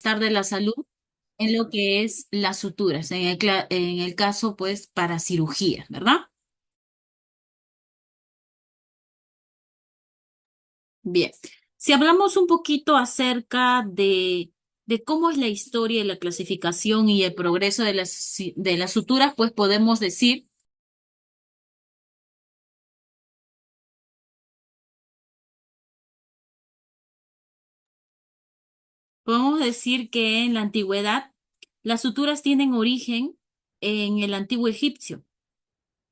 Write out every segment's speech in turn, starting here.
bienestar de la salud en lo que es las suturas, en el caso, pues, para cirugía, ¿verdad? Bien. Si hablamos un poquito acerca de cómo es la historia y la clasificación y el progreso de de las suturas, pues podemos decir que en la antigüedad las suturas tienen origen en el antiguo egipcio.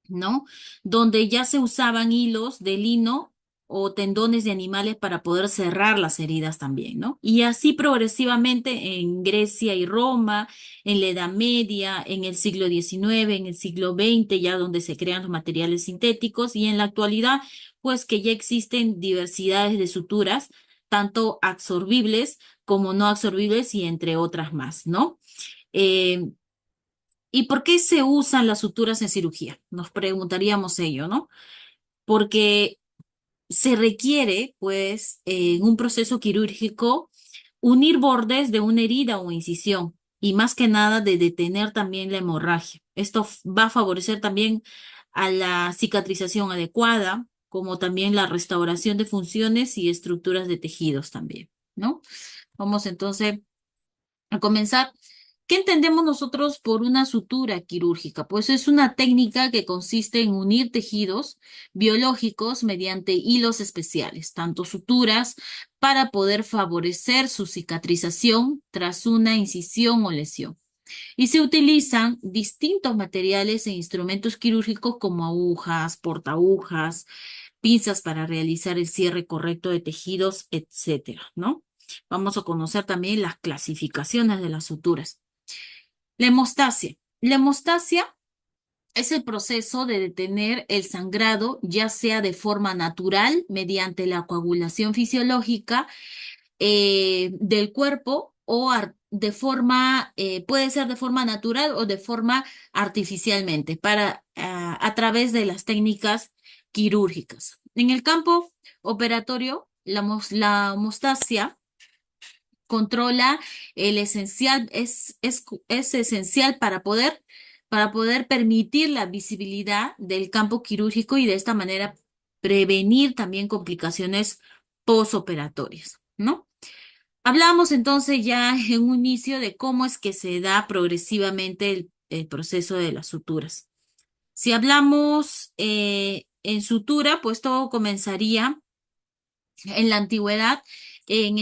¿No? Donde ya se usaban hilos de lino o tendones de animales para poder cerrar las heridas también, ¿no? Y así progresivamente en Grecia y Roma, en la Edad Media, en el siglo XIX, en el siglo XX, ya donde se crean los materiales sintéticos, y en la actualidad, pues que ya existen diversidades de suturas, tanto absorbibles como no absorbibles y entre otras más, ¿no? Eh, ¿Y por qué se usan las suturas en cirugía? Nos preguntaríamos ello, ¿no? Porque se requiere, pues, en un proceso quirúrgico, unir bordes de una herida o incisión y más que nada de detener también la hemorragia. Esto va a favorecer también a la cicatrización adecuada, como también la restauración de funciones y estructuras de tejidos también, ¿no? Vamos entonces a comenzar. ¿Qué entendemos nosotros por una sutura quirúrgica? Pues es una técnica que consiste en unir tejidos biológicos mediante hilos especiales, tanto suturas, para poder favorecer su cicatrización tras una incisión o lesión. Y se utilizan distintos materiales e instrumentos quirúrgicos como agujas, portaagujas, pinzas para realizar el cierre correcto de tejidos, etcétera, ¿no? Vamos a conocer también las clasificaciones de las suturas. La hemostasia. La hemostasia es el proceso de detener el sangrado, ya sea de forma natural, mediante la coagulación fisiológica del cuerpo, o puede ser de forma natural o de forma artificialmente, a través de las técnicas quirúrgicas. En el campo operatorio, la hemostasia controla el esencial, es esencial para poder permitir la visibilidad del campo quirúrgico y de esta manera prevenir también complicaciones posoperatorias, ¿no? Hablamos entonces ya en un inicio de cómo es que se da progresivamente el proceso de las suturas. Si hablamos en sutura, pues todo comenzaría en la antigüedad, en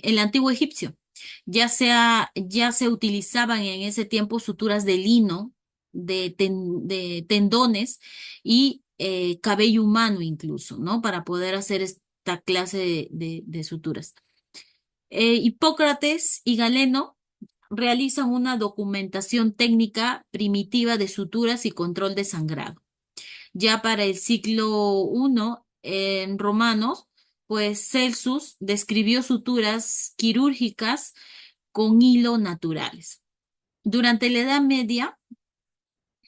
el antiguo egipcio. Ya se utilizaban en ese tiempo suturas de lino, de tendones y cabello humano incluso, ¿no? Para poder hacer esta clase de suturas. Hipócrates y Galeno realizan una documentación técnica primitiva de suturas y control de sangrado. Ya para el siglo I, en Romanos, pues Celsus describió suturas quirúrgicas con hilo naturales. Durante la Edad Media,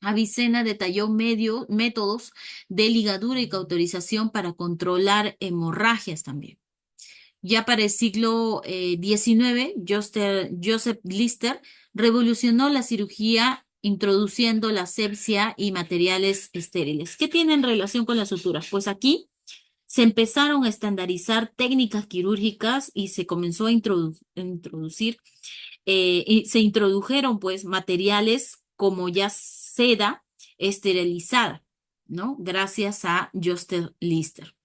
Avicena detalló métodos de ligadura y cauterización para controlar hemorragias también. Ya para el siglo XIX, Joseph Lister revolucionó la cirugía introduciendo la asepsia y materiales estériles. ¿Qué tienen relación con las suturas? Pues aquí se empezaron a estandarizar técnicas quirúrgicas y se comenzó a introducir, y se introdujeron pues materiales como ya seda esterilizada, ¿no? Gracias a Joseph Lister.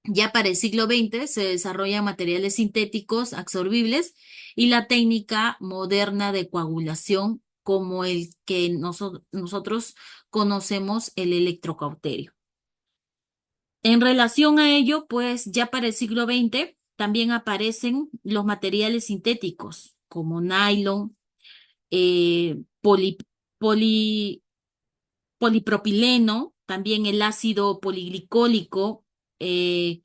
Ya para el siglo XX se desarrollan materiales sintéticos absorbibles y la técnica moderna de coagulación como el que nosotros conocemos, el electrocauterio. En relación a ello, pues ya para el siglo XX también aparecen los materiales sintéticos como nylon, eh, poli- poli- polipropileno, también el ácido poliglicólico, que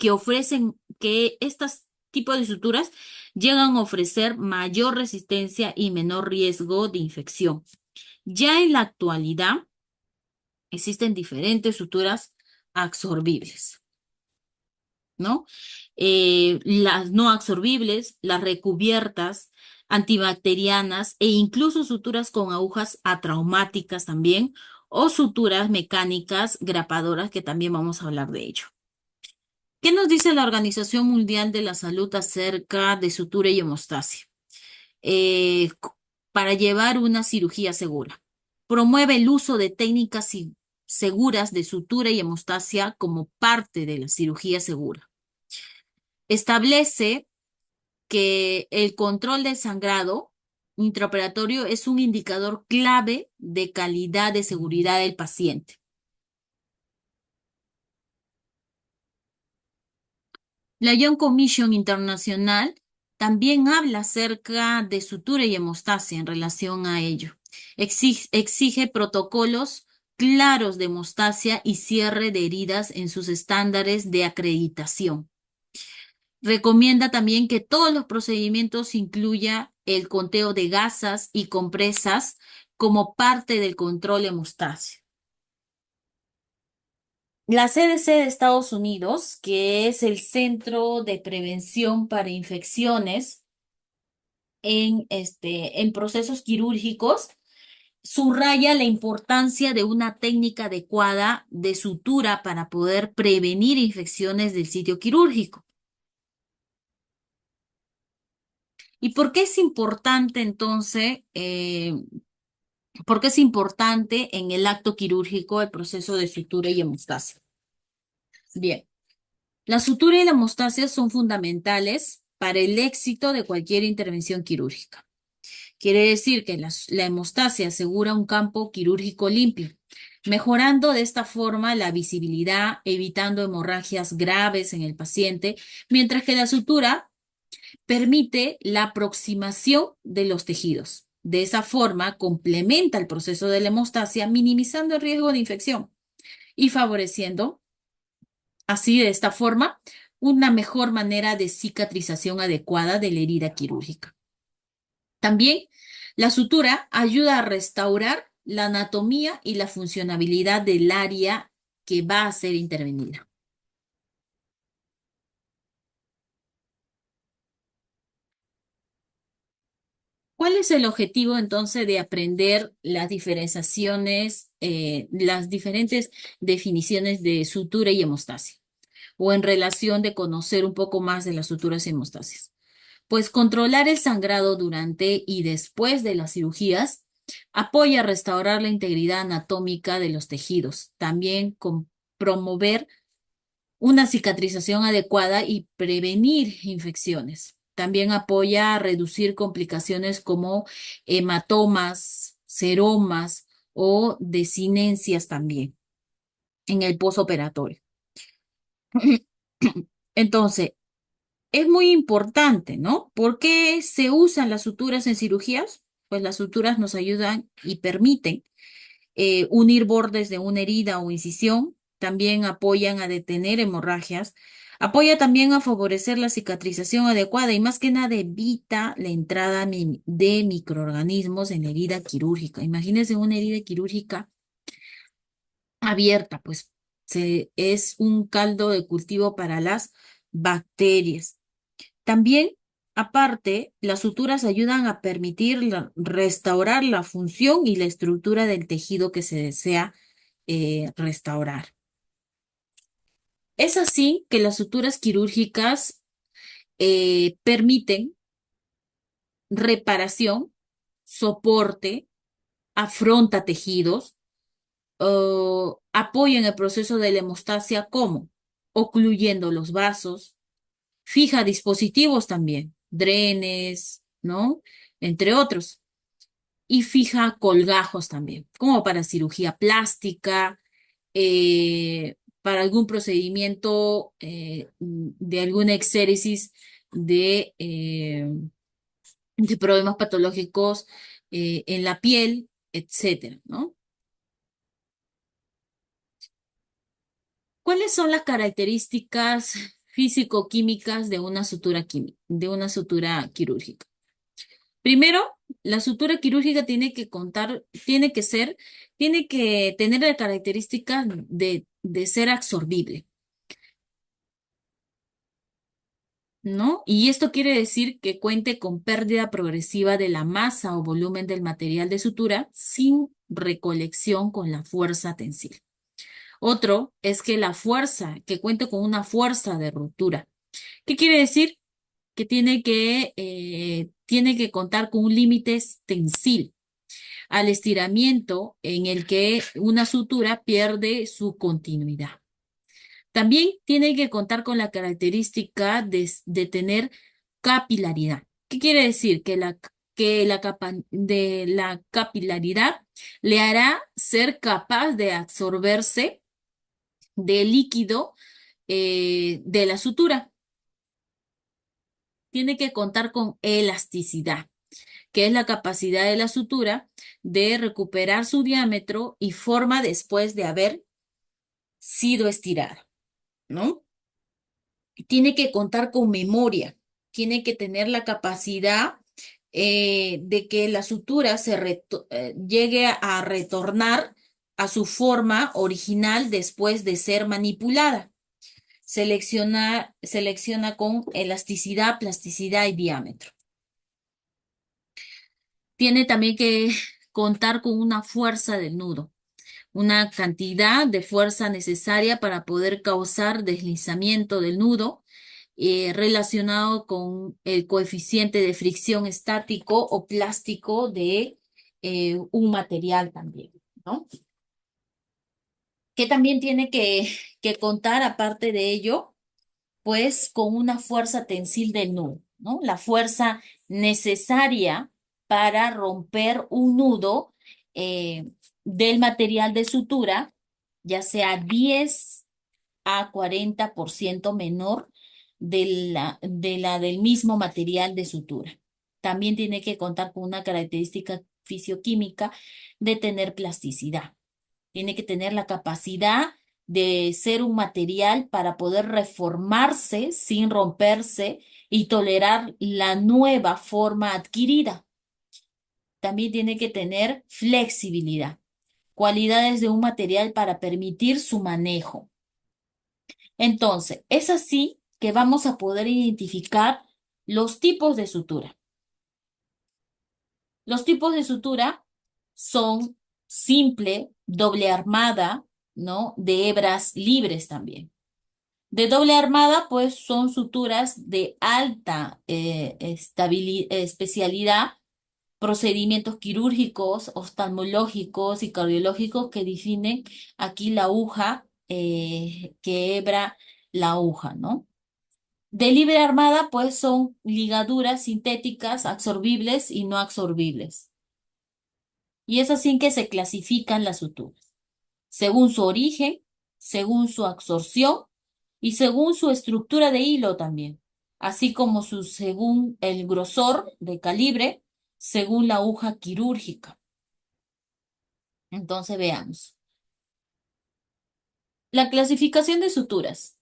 estos tipos de suturas llegan a ofrecer mayor resistencia y menor riesgo de infección. Ya en la actualidad existen diferentes suturas absorbibles. ¿no? Las no absorbibles, las recubiertas, antibacterianas e incluso suturas con agujas atraumáticas también, o suturas mecánicas grapadoras, que también vamos a hablar de ello. ¿Qué nos dice la Organización Mundial de la Salud acerca de sutura y hemostasia? eh, c- para llevar una cirugía segura. Promueve el uso de técnicas seguras de sutura y hemostasia como parte de la cirugía segura. Establece que el control del sangrado intraoperatorio es un indicador clave de calidad de seguridad del paciente. La Young Commission Internacional también habla acerca de sutura y hemostasia en relación a ello. Exige protocolos claros de hemostasia y cierre de heridas en sus estándares de acreditación. Recomienda también que todos los procedimientos incluya el conteo de gasas y compresas como parte del control hemostasia. La CDC de Estados Unidos, que es el Centro de Prevención para Infecciones en procesos quirúrgicos, subraya la importancia de una técnica adecuada de sutura para poder prevenir infecciones del sitio quirúrgico. ¿Y por qué es importante entonces? ¿Por qué es importante en el acto quirúrgico el proceso de sutura y hemostasia? Bien. La sutura y la hemostasia son fundamentales para el éxito de cualquier intervención quirúrgica. Quiere decir que la hemostasia asegura un campo quirúrgico limpio, mejorando de esta forma la visibilidad, evitando hemorragias graves en el paciente, mientras que la sutura permite la aproximación de los tejidos. De esa forma, complementa el proceso de la hemostasia, minimizando el riesgo de infección y favoreciendo así, de esta forma, una mejor manera de cicatrización adecuada de la herida quirúrgica. También, la sutura ayuda a restaurar la anatomía y la funcionabilidad del área que va a ser intervenida. ¿Cuál es el objetivo entonces de aprender las diferenciaciones, las diferentes definiciones de sutura y hemostasia? O en relación de conocer un poco más de las suturas y hemostasias. Pues controlar el sangrado durante y después de las cirugías apoya a restaurar la integridad anatómica de los tejidos, también con promover una cicatrización adecuada y prevenir infecciones. También apoya a reducir complicaciones como hematomas, seromas o desinencias también en el posoperatorio. Entonces, es muy importante, ¿no? ¿Por qué se usan las suturas en cirugías? Pues las suturas nos ayudan y permiten unir bordes de una herida o incisión, también apoyan a detener hemorragias, apoya también a favorecer la cicatrización adecuada y más que nada evita la entrada de microorganismos en la herida quirúrgica. Imagínense una herida quirúrgica abierta, pues es un caldo de cultivo para las bacterias. También, aparte, las suturas ayudan a permitir restaurar la función y la estructura del tejido que se desea restaurar. Es así que las suturas quirúrgicas permiten reparación, soporte, afronta tejidos, apoyan el proceso de la hemostasia como ocluyendo los vasos, fija dispositivos también, drenes, ¿no? Entre otros. Y fija colgajos también, como para cirugía plástica, para algún procedimiento de alguna exéresis de problemas patológicos en la piel, etcétera, ¿no? ¿Cuáles son las características físico-químicas de una de una sutura quirúrgica? Primero, la sutura quirúrgica tiene que tener la característica de ser absorbible. ¿Tiene que tener la característica de tener la característica de ser absorbible. Tiene que tener la característica de ser absorbible. Tiene que tener la característica de ser absorbible. Tiene que tener la característica de ser absorbible. Tiene que tener la característica de ser absorbible. ¿no? Y esto quiere decir que cuente con pérdida progresiva de la masa o volumen del material de sutura sin recolección con la fuerza tensil. Otro es que que cuente con una fuerza de ruptura. ¿Qué quiere decir? Que tiene que contar con un límite tensil al estiramiento en el que una sutura pierde su continuidad. También tiene que contar con la característica de tener capilaridad. ¿Qué quiere decir? De la capilaridad le hará ser capaz de absorberse del líquido de la sutura. Tiene que contar con elasticidad, que es la capacidad de la sutura de recuperar su diámetro y forma después de haber sido estirada, ¿no? Tiene que contar con memoria, tiene que tener la capacidad de que la sutura llegue a retornar a su forma original después de ser manipulada. Selecciona con elasticidad, plasticidad y diámetro. Tiene también que contar con una fuerza del nudo, una cantidad de fuerza necesaria para poder causar deslizamiento del nudo relacionado con el coeficiente de fricción estático o plástico de un material también, ¿no? Que también tiene que contar, aparte de ello, pues con una fuerza tensil del nudo, ¿no? La fuerza necesaria para romper un nudo eh, del material de sutura, ya sea 10 a 40% menor de la del mismo material de sutura. También tiene que contar con una característica fisioquímica de tener plasticidad. Tiene que tener la capacidad de ser un material para poder reformarse sin romperse y tolerar la nueva forma adquirida. También tiene que tener flexibilidad, cualidades de un material para permitir su manejo. Entonces, es así que vamos a poder identificar los tipos de sutura. Los tipos de sutura son simple, doble armada, ¿no? De hebras libres también. De doble armada, pues son suturas de alta especialidad, procedimientos quirúrgicos, oftalmológicos y cardiológicos que definen aquí la aguja que hebra la aguja, ¿no? De libre armada, pues son ligaduras sintéticas, absorbibles y no absorbibles. Y es así que se clasifican las suturas, según su origen, según su absorción y según su estructura de hilo también, así como según el grosor de calibre, según la aguja quirúrgica. Entonces veamos. La clasificación de suturas.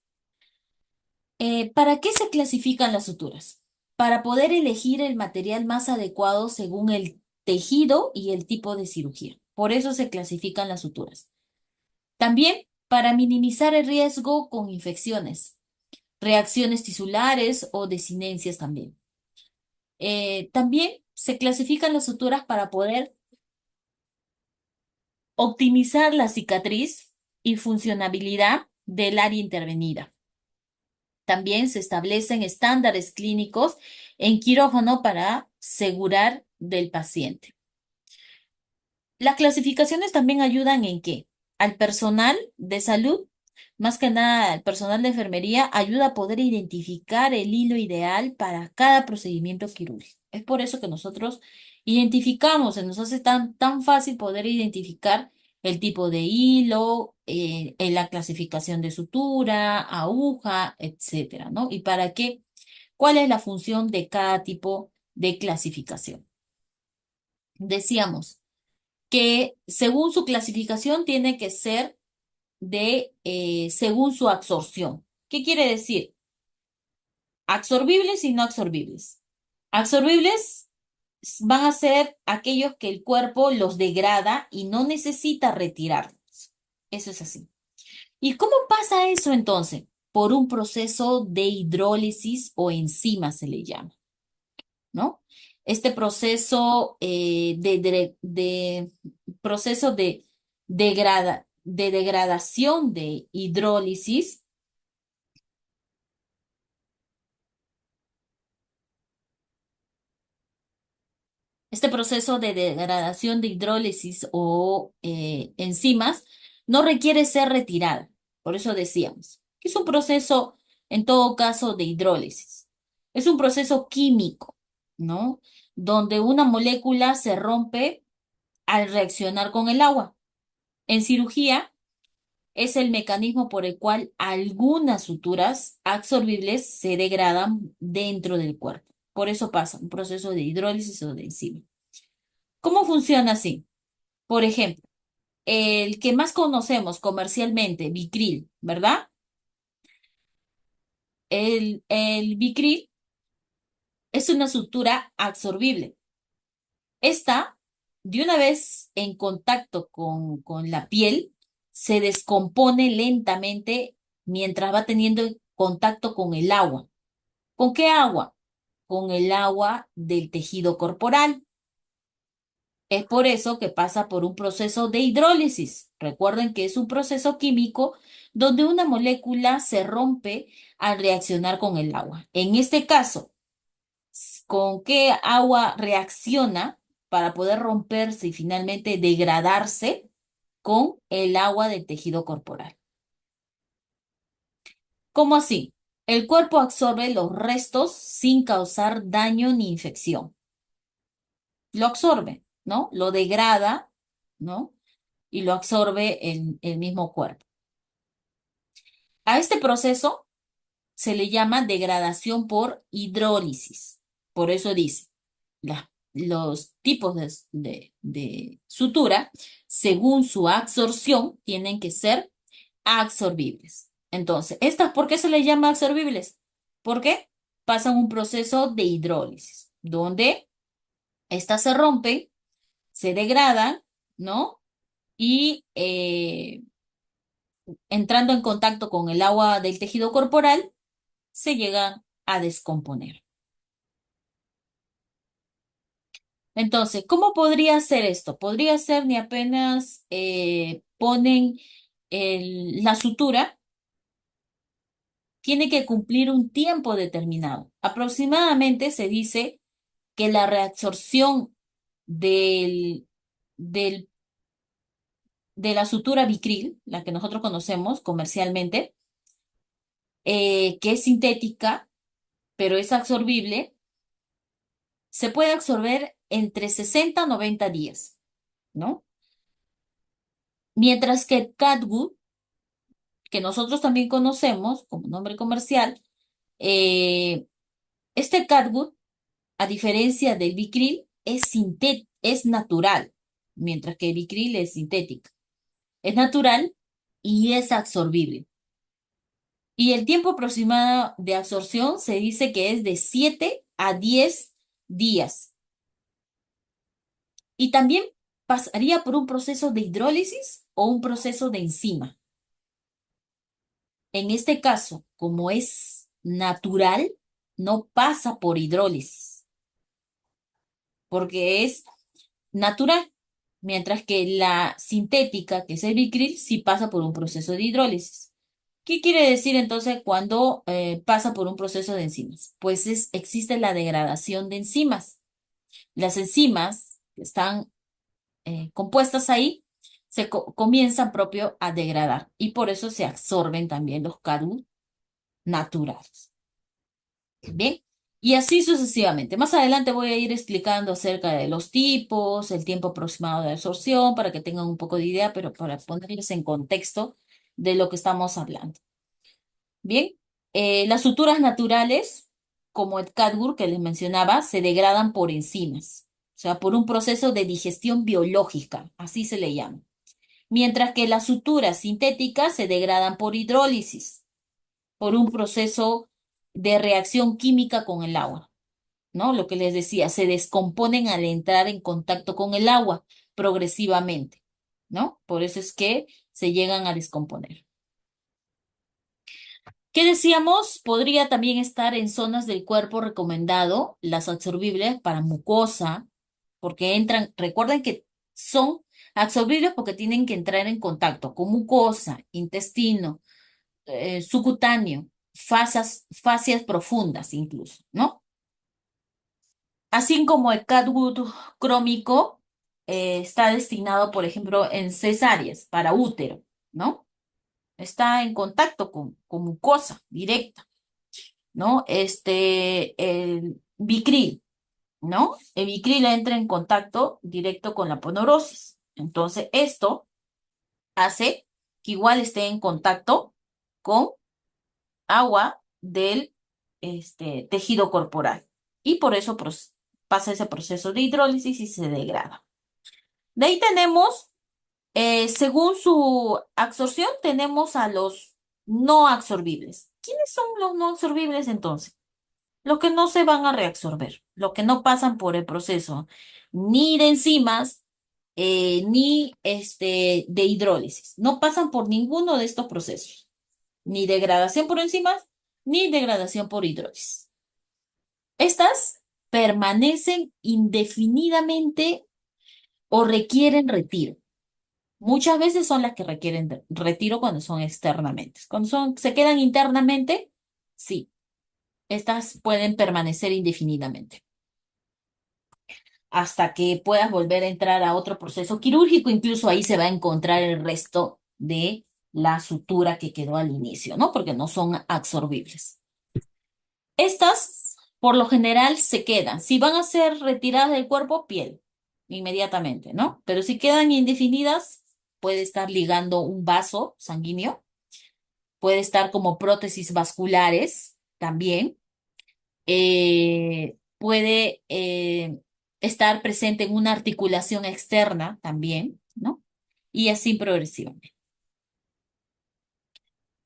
¿Para qué se clasifican las suturas? Para poder elegir el material más adecuado según el tejido y el tipo de cirugía. Por eso se clasifican las suturas. También para minimizar el riesgo con infecciones, reacciones tisulares o desinencias también. También se clasifican las suturas para poder optimizar la cicatriz y funcionabilidad del área intervenida. También se establecen estándares clínicos en quirófano para asegurar del paciente. Las clasificaciones también ayudan en que al personal de salud, más que nada al personal de enfermería, ayuda a poder identificar el hilo ideal para cada procedimiento quirúrgico. Es por eso que nosotros identificamos, se nos hace tan fácil poder identificar el tipo de hilo, en la clasificación de sutura, aguja, etcétera, ¿no? ¿Y para qué? ¿Cuál es la función de cada tipo de clasificación? Decíamos que según su clasificación tiene que ser según su absorción. ¿Qué quiere decir? Absorbibles y no absorbibles. Absorbibles van a ser aquellos que el cuerpo los degrada y no necesita retirarlos. Eso es así. ¿Y cómo pasa eso entonces? por un proceso de hidrólisis o enzima se le llama, ¿no? Este proceso proceso de degradación de hidrólisis. Este proceso de degradación de hidrólisis o enzimas no requiere ser retirada. Por eso decíamos que es un proceso, en todo caso, de hidrólisis. Es un proceso químico, ¿no? Donde una molécula se rompe al reaccionar con el agua. En cirugía es el mecanismo por el cual algunas suturas absorbibles se degradan dentro del cuerpo. Por eso pasa un proceso de hidrólisis o de enzima. ¿Cómo funciona así? Por ejemplo, el que más conocemos comercialmente, Vicril, ¿verdad? El Vicril es una sutura absorbible. Esta, de una vez en contacto con la piel, se descompone lentamente mientras va teniendo contacto con el agua. ¿Con qué agua? Con el agua del tejido corporal. Es por eso que pasa por un proceso de hidrólisis. Recuerden que es un proceso químico donde una molécula se rompe al reaccionar con el agua. En este caso, ¿con qué agua reacciona para poder romperse y finalmente degradarse? Con el agua del tejido corporal. ¿Cómo así? El cuerpo absorbe los restos sin causar daño ni infección. Lo absorbe, ¿no? Lo degrada, ¿no? Y lo absorbe el mismo cuerpo. A este proceso se le llama degradación por hidrólisis. Por eso dice, los tipos de sutura, según su absorción, tienen que ser absorbibles. Entonces, ¿estas por qué se les llama absorbibles? Porque pasan un proceso de hidrólisis, donde estas se rompen, se degradan, ¿no? Y entrando en contacto con el agua del tejido corporal, se llegan a descomponer. Entonces, ¿cómo podría ser esto? Podría ser ni apenas ponen la sutura, tiene que cumplir un tiempo determinado. Aproximadamente se dice que la reabsorción del, del, de la sutura Vicril, la que nosotros conocemos comercialmente, que es sintética, pero es absorbible, se puede absorber entre 60 a 90 días, ¿no? Mientras que el catgut, que nosotros también conocemos como nombre comercial, eh, este catgut, a diferencia del Vicril, es natural, mientras que el Vicril es sintética. Es natural y es absorbible. Y el tiempo aproximado de absorción se dice que es de 7 a 10 días. Y también pasaría por un proceso de hidrólisis o un proceso de enzima. En este caso, como es natural, no pasa por hidrólisis, porque es natural, mientras que la sintética, que es el Vicril, sí pasa por un proceso de hidrólisis. ¿Qué quiere decir entonces cuando pasa por un proceso de enzimas? Pues existe la degradación de enzimas. Las enzimas que están compuestas ahí comienzan propio a degradar y por eso se absorben también los carbohidratos naturales. Bien, y así sucesivamente. Más adelante voy a ir explicando acerca de los tipos, el tiempo aproximado de absorción, para que tengan un poco de idea, pero para ponerles en contexto de lo que estamos hablando. Bien, las suturas naturales, como el catgut que les mencionaba, se degradan por enzimas, o sea, por un proceso de digestión biológica, así se le llama. Mientras que las suturas sintéticas se degradan por hidrólisis, por un proceso de reacción química con el agua, ¿no? Lo que les decía, se descomponen al entrar en contacto con el agua progresivamente, ¿no? Por eso es que se llegan a descomponer. ¿Qué decíamos? Podría también estar en zonas del cuerpo recomendado, las absorbibles para mucosa, porque entran, recuerden que son absorbibles porque tienen que entrar en contacto con mucosa, intestino, subcutáneo, fascias profundas incluso, ¿no? Así como el catgut crómico está destinado, por ejemplo, en cesáreas para útero, ¿no? Está en contacto con mucosa directa, ¿no? El Vicril, ¿no? El Vicril entra en contacto directo con la ponorosis. Entonces, esto hace que igual esté en contacto con agua del tejido corporal. Y por eso pasa ese proceso de hidrólisis y se degrada. De ahí tenemos, según su absorción, tenemos a los no absorbibles. ¿Quiénes son los no absorbibles entonces? Los que no se van a reabsorber, los que no pasan por el proceso ni de enzimas, ni de hidrólisis. No pasan por ninguno de estos procesos, ni degradación por enzimas, ni degradación por hidrólisis. Estas permanecen indefinidamente o requieren retiro. Muchas veces son las que requieren retiro cuando son externamente. Se quedan internamente, sí, estas pueden permanecer indefinidamente hasta que puedas volver a entrar a otro proceso quirúrgico. Incluso ahí se va a encontrar el resto de la sutura que quedó al inicio, ¿no? Porque no son absorbibles. Estas, por lo general, se quedan. Si van a ser retiradas del cuerpo, piel, inmediatamente, ¿no? Pero si quedan indefinidas, puede estar ligando un vaso sanguíneo, puede estar como prótesis vasculares también, puede estar presente en una articulación externa también, ¿no? Y así progresivamente.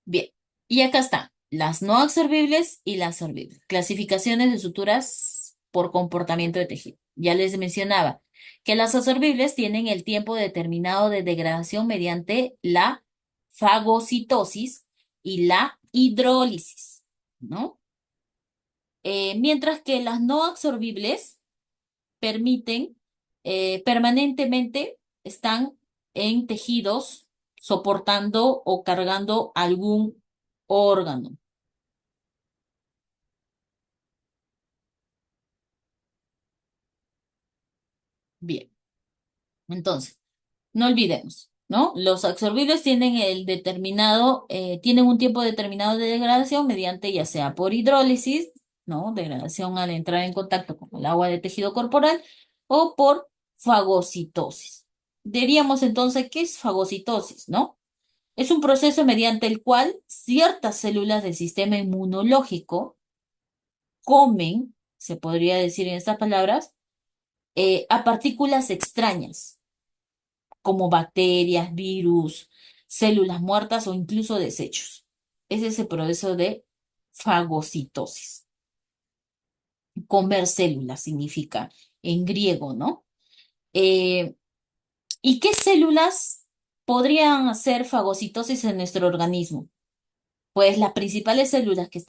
Bien, y acá están las no absorbibles y las absorbibles. Clasificaciones de suturas por comportamiento de tejido. Ya les mencionaba que las absorbibles tienen el tiempo determinado de degradación mediante la fagocitosis y la hidrólisis, ¿no? Mientras que las no absorbibles permiten permanentemente están en tejidos soportando o cargando algún órgano. Bien, entonces, no olvidemos, ¿no? Los absorbibles tienen tienen un tiempo determinado de degradación mediante ya sea por hidrólisis, ¿no? Degradación al entrar en contacto con el agua del tejido corporal o por fagocitosis. Diríamos entonces, ¿qué es fagocitosis, no? Es un proceso mediante el cual ciertas células del sistema inmunológico comen, se podría decir en estas palabras, a partículas extrañas, como bacterias, virus, células muertas o incluso desechos. Ese es el proceso de fagocitosis. Comer células significa en griego, ¿no? Eh, ¿Y qué células podrían hacer fagocitosis en nuestro organismo? Pues las principales células que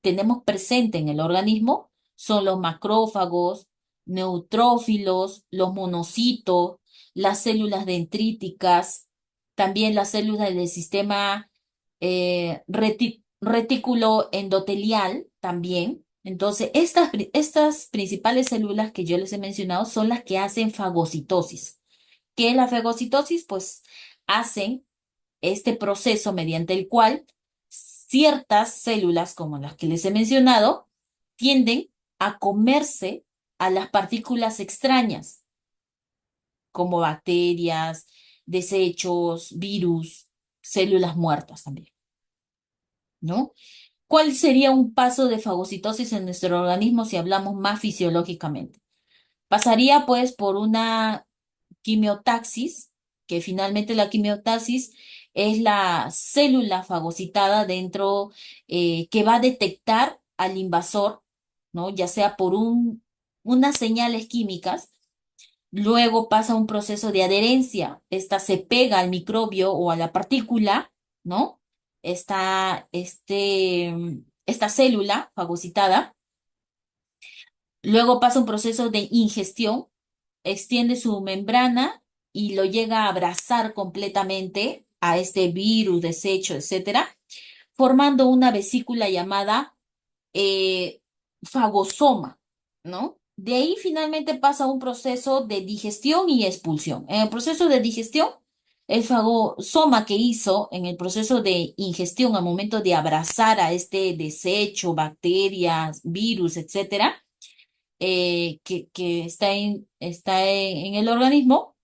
tenemos presente en el organismo son los macrófagos, neutrófilos, los monocitos, las células dendríticas, también las células del sistema retículo endotelial también. Entonces, estas principales células que yo les he mencionado son las que hacen fagocitosis. ¿Qué es la fagocitosis? Pues hacen este proceso mediante el cual ciertas células, como las que les he mencionado, tienden a comerse a las partículas extrañas, como bacterias, desechos, virus, células muertas también, ¿no? ¿Cuál sería un paso de fagocitosis en nuestro organismo si hablamos más fisiológicamente? Pasaría pues por una quimiotaxis, que finalmente la quimiotaxis es la célula fagocitada dentro que va a detectar al invasor, ¿no? Ya sea por unas señales químicas, luego pasa un proceso de adherencia, esta se pega al microbio o a la partícula, ¿no? esta célula fagocitada, luego pasa un proceso de ingestión, extiende su membrana y lo llega a abrazar completamente a este virus, desecho, etcétera, formando una vesícula llamada fagosoma, ¿no? De ahí finalmente pasa un proceso de digestión y expulsión. En el proceso de digestión, el fagosoma que hizo en el proceso de ingestión al momento de abrazar a este desecho, bacterias, virus, etcétera, que está en el organismo,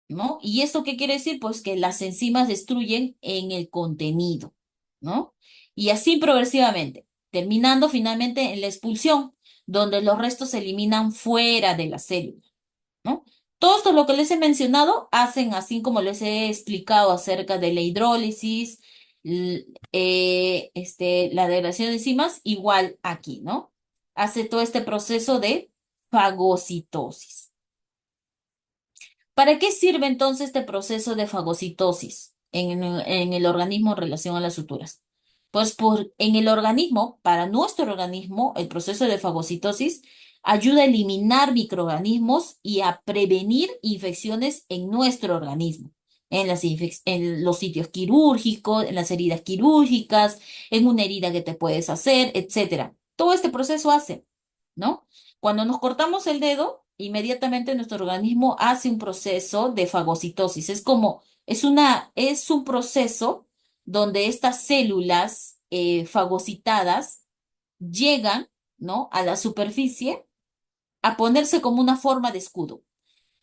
¿no? ¿Y esto qué quiere decir? Pues que las enzimas destruyen en el contenido, ¿no? Y así progresivamente, terminando finalmente en la expulsión, donde los restos se eliminan fuera de la célula, ¿no? Todo esto lo que les he mencionado hacen así como les he explicado acerca de la hidrólisis, la degradación de enzimas, igual aquí, ¿no? Hace todo este proceso de fagocitosis. ¿Para qué sirve entonces este proceso de fagocitosis en el organismo en relación a las suturas? Pues en el organismo, para nuestro organismo, el proceso de fagocitosis ayuda a eliminar microorganismos y a prevenir infecciones en nuestro organismo, en los sitios quirúrgicos, en las heridas quirúrgicas, en una herida que te puedes hacer, etcétera. Todo este proceso hace, ¿no? Cuando nos cortamos el dedo, inmediatamente nuestro organismo hace un proceso de fagocitosis. Es un proceso donde estas células fagocitadas llegan, ¿no? A la superficie a ponerse como una forma de escudo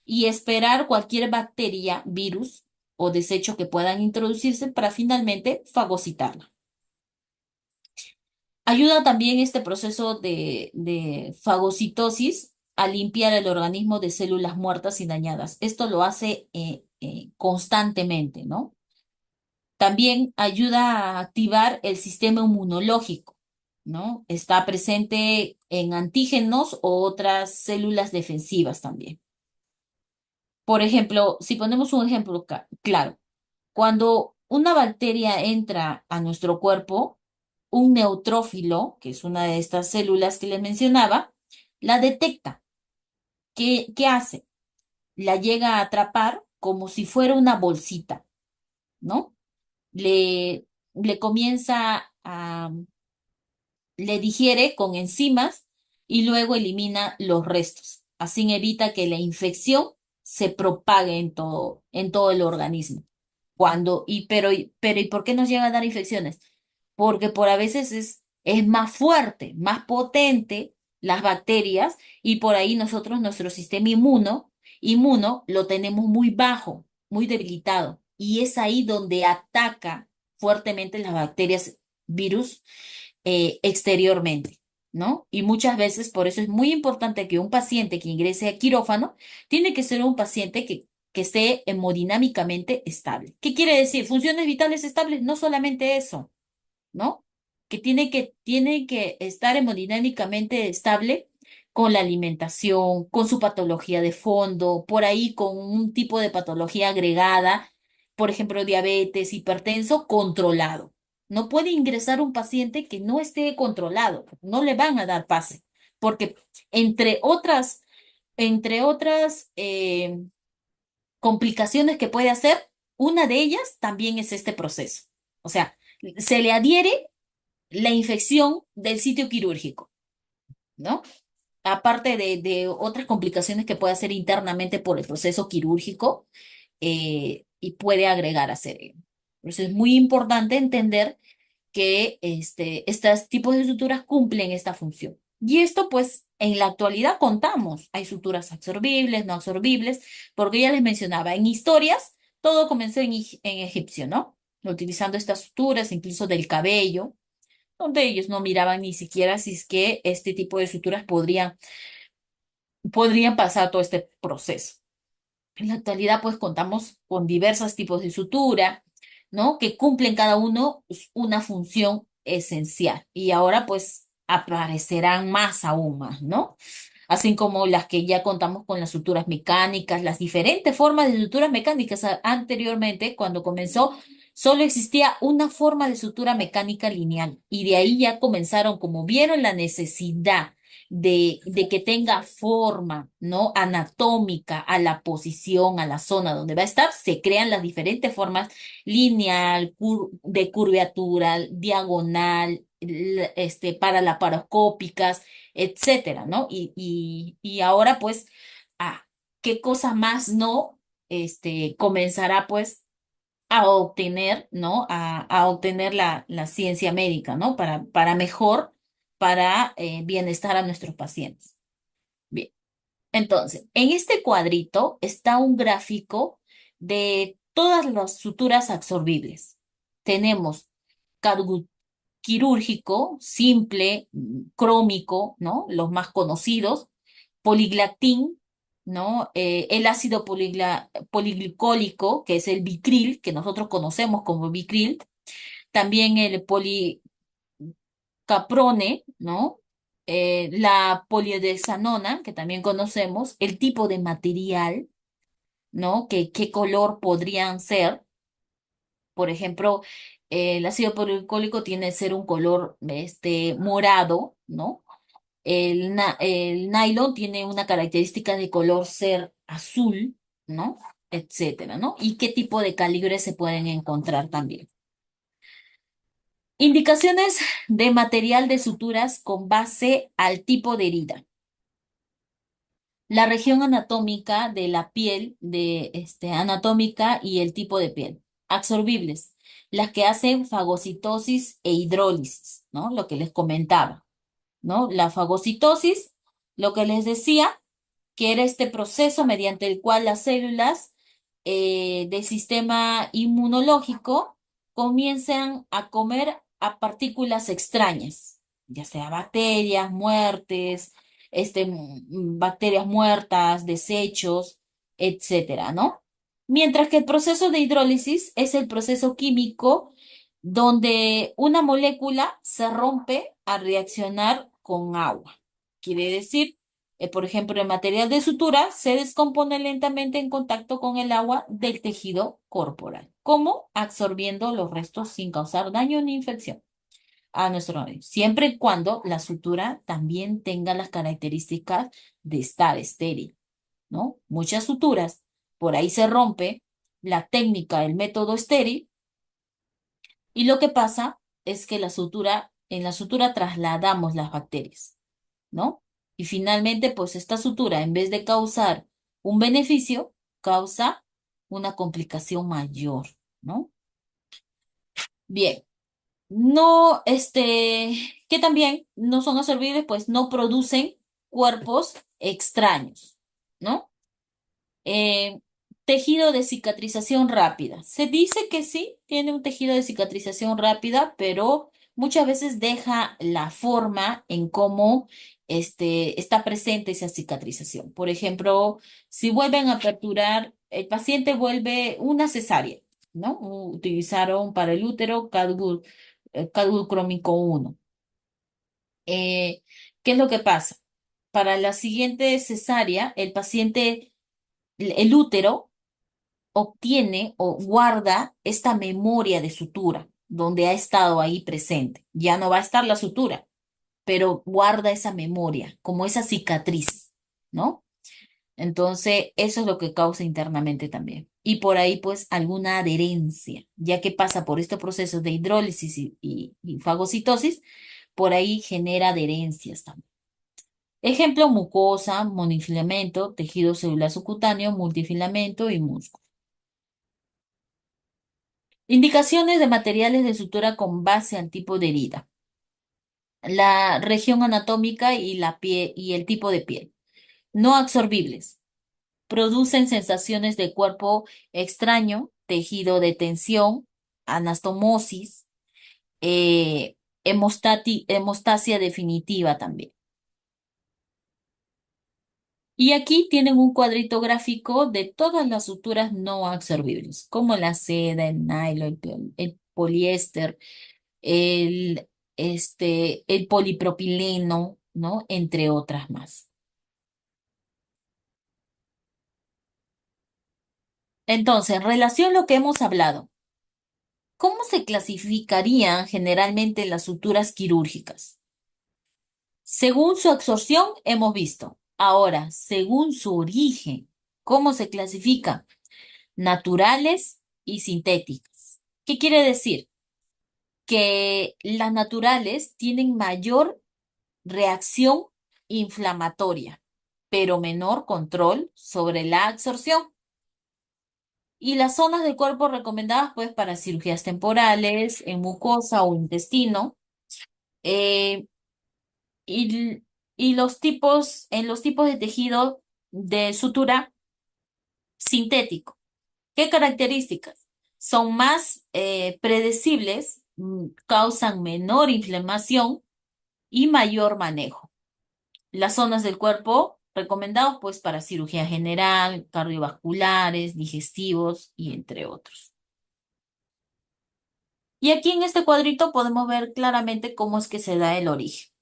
y esperar cualquier bacteria, virus o desecho que puedan introducirse para finalmente fagocitarla. Ayuda también este proceso de fagocitosis a limpiar el organismo de células muertas y dañadas. Esto lo hace constantemente, ¿no? También ayuda a activar el sistema inmunológico, ¿no? Está presente en antígenos o otras células defensivas también. Por ejemplo, si ponemos un ejemplo claro, cuando una bacteria entra a nuestro cuerpo, un neutrófilo, que es una de estas células que les mencionaba, la detecta. ¿Qué hace? La llega a atrapar como si fuera una bolsita, ¿no? Le comienza le digiere con enzimas y luego elimina los restos. Así evita que la infección se propague en todo el organismo. Pero ¿y por qué nos llega a dar infecciones? Porque por a veces es más fuerte, más potente las bacterias y por ahí nuestro sistema inmuno lo tenemos muy bajo, muy debilitado. Y es ahí donde ataca fuertemente las bacterias, virus exteriormente, ¿no? Y muchas veces por eso es muy importante que un paciente que ingrese a quirófano tiene que ser un paciente que esté hemodinámicamente estable. ¿Qué quiere decir? Funciones vitales estables, no solamente eso, ¿no? Que tiene que estar hemodinámicamente estable con la alimentación, con su patología de fondo, por ahí con un tipo de patología agregada, por ejemplo, diabetes, hipertenso, controlado. No puede ingresar un paciente que no esté controlado, no le van a dar pase, porque entre otras complicaciones que puede hacer, una de ellas también es este proceso. O sea, se le adhiere la infección del sitio quirúrgico, ¿no? Aparte de otras complicaciones que puede hacer internamente por el proceso quirúrgico y puede agregar a cerebro. Por eso es muy importante entender que estos tipos de suturas cumplen esta función. Y esto, pues, en la actualidad contamos. Hay suturas absorbibles, no absorbibles, porque ya les mencionaba, en historias, todo comenzó en egipcio, ¿no? Utilizando estas suturas, incluso del cabello donde ellos no miraban ni siquiera si es que este tipo de suturas podrían pasar todo este proceso. En la actualidad, pues contamos con diversos tipos de sutura, ¿no? Que cumplen cada uno una función esencial. Y ahora, pues, aparecerán más aún más, ¿no? así como las que ya contamos con las suturas mecánicas, las diferentes formas de suturas mecánicas. Anteriormente, cuando comenzó, solo existía una forma de sutura mecánica lineal y de ahí ya comenzaron, como vieron la necesidad de que tenga forma, ¿no? Anatómica a la posición, a la zona donde va a estar, se crean las diferentes formas lineal, de curvatura, diagonal, para laparoscópicas, etcétera, ¿no? Y ahora, pues, ah, ¿qué cosa más no, comenzará, pues, a obtener, ¿no? A obtener la ciencia médica, ¿no? Para mejor, para bienestar a nuestros pacientes. Bien. Entonces, en este cuadrito está un gráfico de todas las suturas absorbibles. Tenemos cargu- quirúrgico, simple, crómico, ¿no? Los más conocidos, poliglactín, ¿no? El ácido poliglicólico, que es el Vicril, que nosotros conocemos como Vicril, también el policaprone, ¿no? La polidesanona, que también conocemos, el tipo de material, ¿no? Qué color podrían ser. Por ejemplo, el ácido policlínico tiene que ser un color morado, ¿no? El nylon tiene una característica de color ser azul, ¿no? Etcétera, ¿no? ¿Y qué tipo de calibres se pueden encontrar también? Indicaciones de material de suturas con base al tipo de herida. La región anatómica de la piel, anatómica y el tipo de piel. Absorbibles, las que hacen fagocitosis e hidrólisis, ¿no? Lo que les comentaba, ¿no? La fagocitosis, lo que les decía, que era este proceso mediante el cual las células del sistema inmunológico comienzan a comer a partículas extrañas, ya sea bacterias, bacterias muertas, desechos, etcétera, ¿no? Mientras que el proceso de hidrólisis es el proceso químico donde una molécula se rompe a reaccionar con agua. Quiere decir, por ejemplo, el material de sutura se descompone lentamente en contacto con el agua del tejido corporal, como absorbiendo los restos sin causar daño ni infección a nuestro medio, siempre y cuando la sutura también tenga las características de estar estéril, ¿no? Muchas suturas, por ahí se rompe la técnica, el método estéril, y lo que pasa es que en la sutura trasladamos las bacterias, ¿no? Y finalmente, pues esta sutura, en vez de causar un beneficio, causa una complicación mayor, ¿no? Bien, no, que también no son absorbibles, pues no producen cuerpos extraños, ¿no? Eh, tejido de cicatrización rápida. Se dice que sí, tiene un tejido de cicatrización rápida, pero muchas veces deja la forma en cómo está presente esa cicatrización. Por ejemplo, si vuelven a aperturar, el paciente vuelve una cesárea, ¿no? Utilizaron para el útero Cadul crómico 1. Eh, ¿Qué es lo que pasa? Para la siguiente cesárea, el útero obtiene o guarda esta memoria de sutura, donde ha estado ahí presente. Ya no va a estar la sutura, pero guarda esa memoria, como esa cicatriz, ¿no? Entonces, eso es lo que causa internamente también. Y por ahí, pues, alguna adherencia, ya que pasa por estos procesos de hidrólisis y fagocitosis, por ahí genera adherencias también. Ejemplo, mucosa, monofilamento, tejido celular subcutáneo, multifilamento y músculo. Indicaciones de materiales de sutura con base al tipo de herida, la región anatómica y la piel y el tipo de piel. No absorbibles. Producen sensaciones de cuerpo extraño, tejido de tensión, anastomosis, hemostasia definitiva también. Y aquí tienen un cuadrito gráfico de todas las suturas no absorbibles, como la seda, el nylon, el poliéster, el, el polipropileno, ¿no? Entre otras más. Entonces, en relación a lo que hemos hablado, ¿cómo se clasificarían generalmente las suturas quirúrgicas? Según su absorción, hemos visto. Ahora, según su origen, ¿cómo se clasifica? Naturales y sintéticas. ¿Qué quiere decir? Que las naturales tienen mayor reacción inflamatoria, pero menor control sobre la absorción. Y las zonas del cuerpo recomendadas, pues, para cirugías temporales, en mucosa o intestino, eh, y, y en los tipos de tejido de sutura sintético. ¿Qué características? Son más predecibles, causan menor inflamación y mayor manejo. Las zonas del cuerpo recomendados pues para cirugía general, cardiovasculares, digestivos y entre otros. Y aquí en este cuadrito podemos ver claramente cómo es que se da el origen.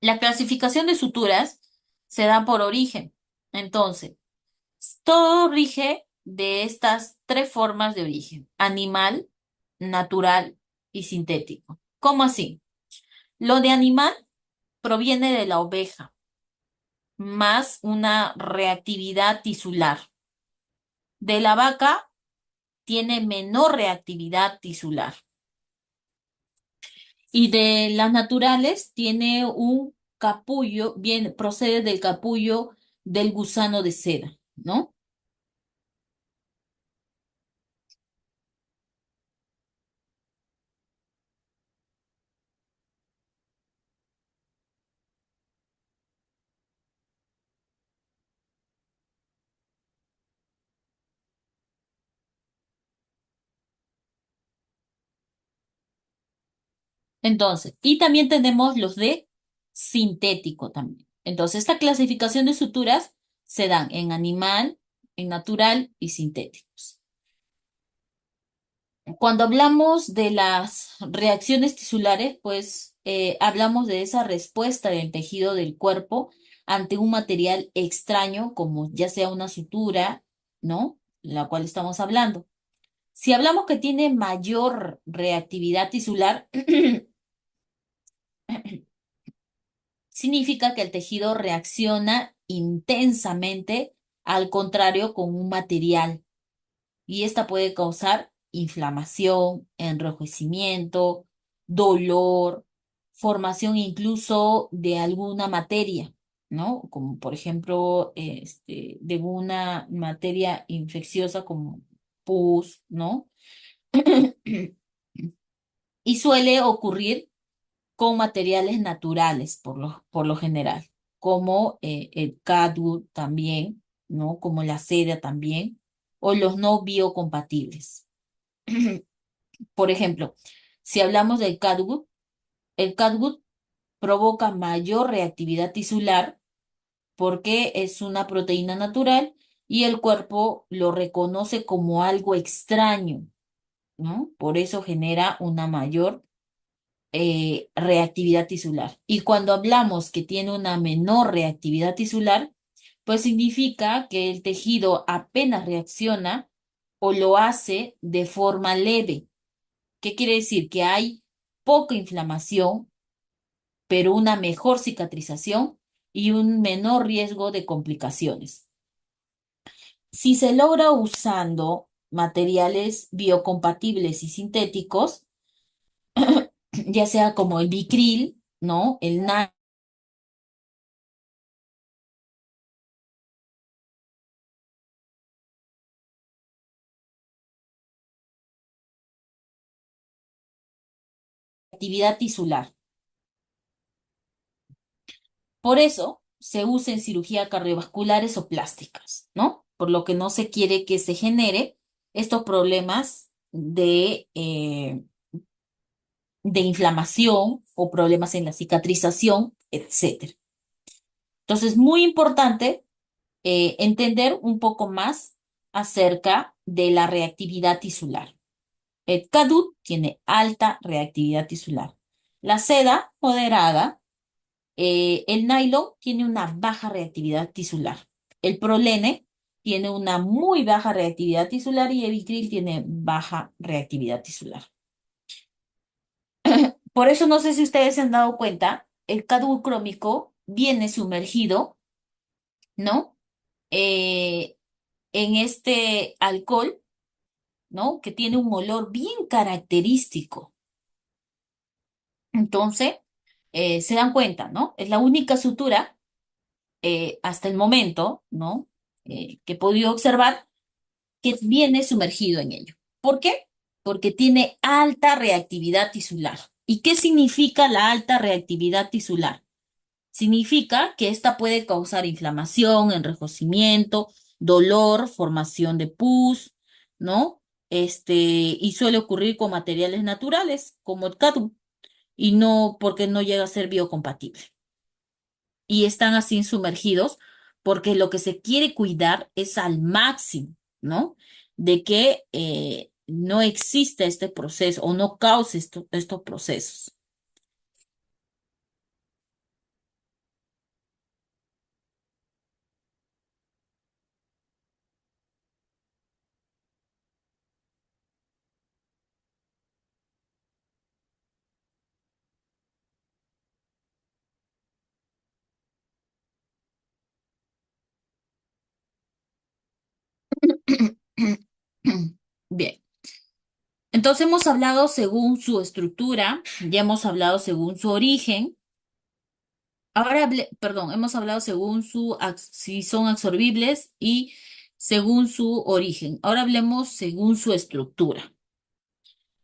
La clasificación de suturas se da por origen. Entonces, todo rige de estas tres formas de origen: animal, natural y sintético. ¿Cómo así? Lo de animal proviene de la oveja, más una reactividad tisular. De la vaca tiene menor reactividad tisular. Y de las naturales tiene un capullo, bien, procede del capullo del gusano de seda, ¿no? Entonces, y también tenemos los de sintético también. Entonces, esta clasificación de suturas se dan en animal, en natural y sintéticos. Cuando hablamos de las reacciones tisulares, pues hablamos de esa respuesta del tejido del cuerpo ante un material extraño, como ya sea una sutura, ¿no? La cual estamos hablando. Si hablamos que tiene mayor reactividad tisular, significa que el tejido reacciona intensamente al contrario con un material y esta puede causar inflamación, enrojecimiento, dolor, formación incluso de alguna materia, ¿no? Como por ejemplo, de una materia infecciosa como pus, ¿no? Y suele ocurrir con materiales naturales por lo general, como el catwood también, ¿no? Como la seda también, o los no biocompatibles. Por ejemplo, si hablamos del catwood, el catwood provoca mayor reactividad tisular porque es una proteína natural y el cuerpo lo reconoce como algo extraño, ¿no? Por eso genera una mayor reactividad tisular. Y cuando hablamos que tiene una menor reactividad tisular, pues significa que el tejido apenas reacciona o lo hace de forma leve. ¿Qué quiere decir? Que hay poca inflamación, pero una mejor cicatrización y un menor riesgo de complicaciones. Si se logra usando materiales biocompatibles y sintéticos, ya sea como el Bicril, ¿no? El actividad tisular. Por eso se usa en cirugía cardiovasculares o plásticas, ¿no? Por lo que no se quiere que se genere estos problemas de inflamación o problemas en la cicatrización, etcétera. Entonces, muy importante entender un poco más acerca de la reactividad tisular. El cadut tiene alta reactividad tisular. La seda, moderada. El nylon tiene una baja reactividad tisular. El prolene tiene una muy baja reactividad tisular y el vitril tiene baja reactividad tisular. Por eso no sé si ustedes se han dado cuenta, el cadut crómico viene sumergido, ¿no? Eh, en este alcohol, ¿no? Que tiene un olor bien característico. Entonces, se dan cuenta, ¿no? Es la única sutura hasta el momento, ¿no? Que he podido observar que viene sumergido en ello. ¿Por qué? Porque tiene alta reactividad tisular. ¿Y qué significa la alta reactividad tisular? Significa que esta puede causar inflamación, enrojecimiento, dolor, formación de pus, ¿no? Y suele ocurrir con materiales naturales, como el cadu, y no porque no llega a ser biocompatible. Y están así sumergidos porque lo que se quiere cuidar es al máximo, ¿no? De que no exista este proceso o no cause estos procesos. Bien, entonces hemos hablado según su estructura, ya hemos hablado según su origen. Ahora, perdón, hemos hablado según si son absorbibles y según su origen. Ahora hablemos según su estructura.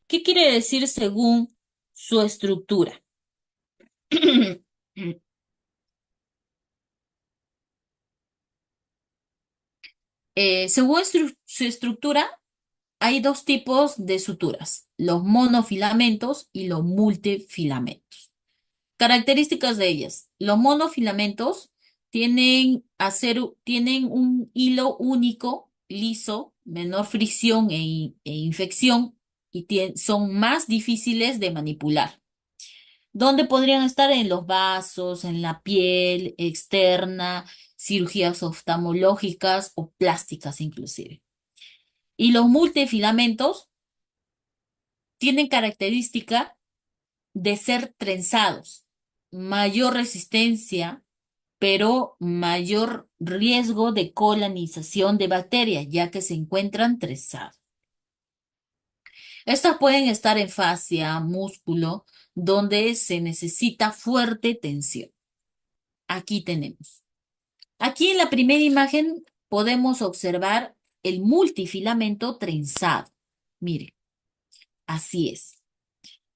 ¿Qué quiere decir según su estructura? Según su estructura, hay dos tipos de suturas, los monofilamentos y los multifilamentos. Características de ellas. Los monofilamentos tienen un hilo único, liso, menor fricción e infección y son más difíciles de manipular. ¿Dónde podrían estar? En los vasos, en la piel externa, cirugías oftalmológicas o plásticas inclusive. Y los multifilamentos tienen característica de ser trenzados, mayor resistencia, pero mayor riesgo de colonización de bacterias, ya que se encuentran trenzados. Estas pueden estar en fascia, músculo, donde se necesita fuerte tensión. Aquí tenemos. Aquí en la primera imagen podemos observar el multifilamento trenzado. Mire, así es,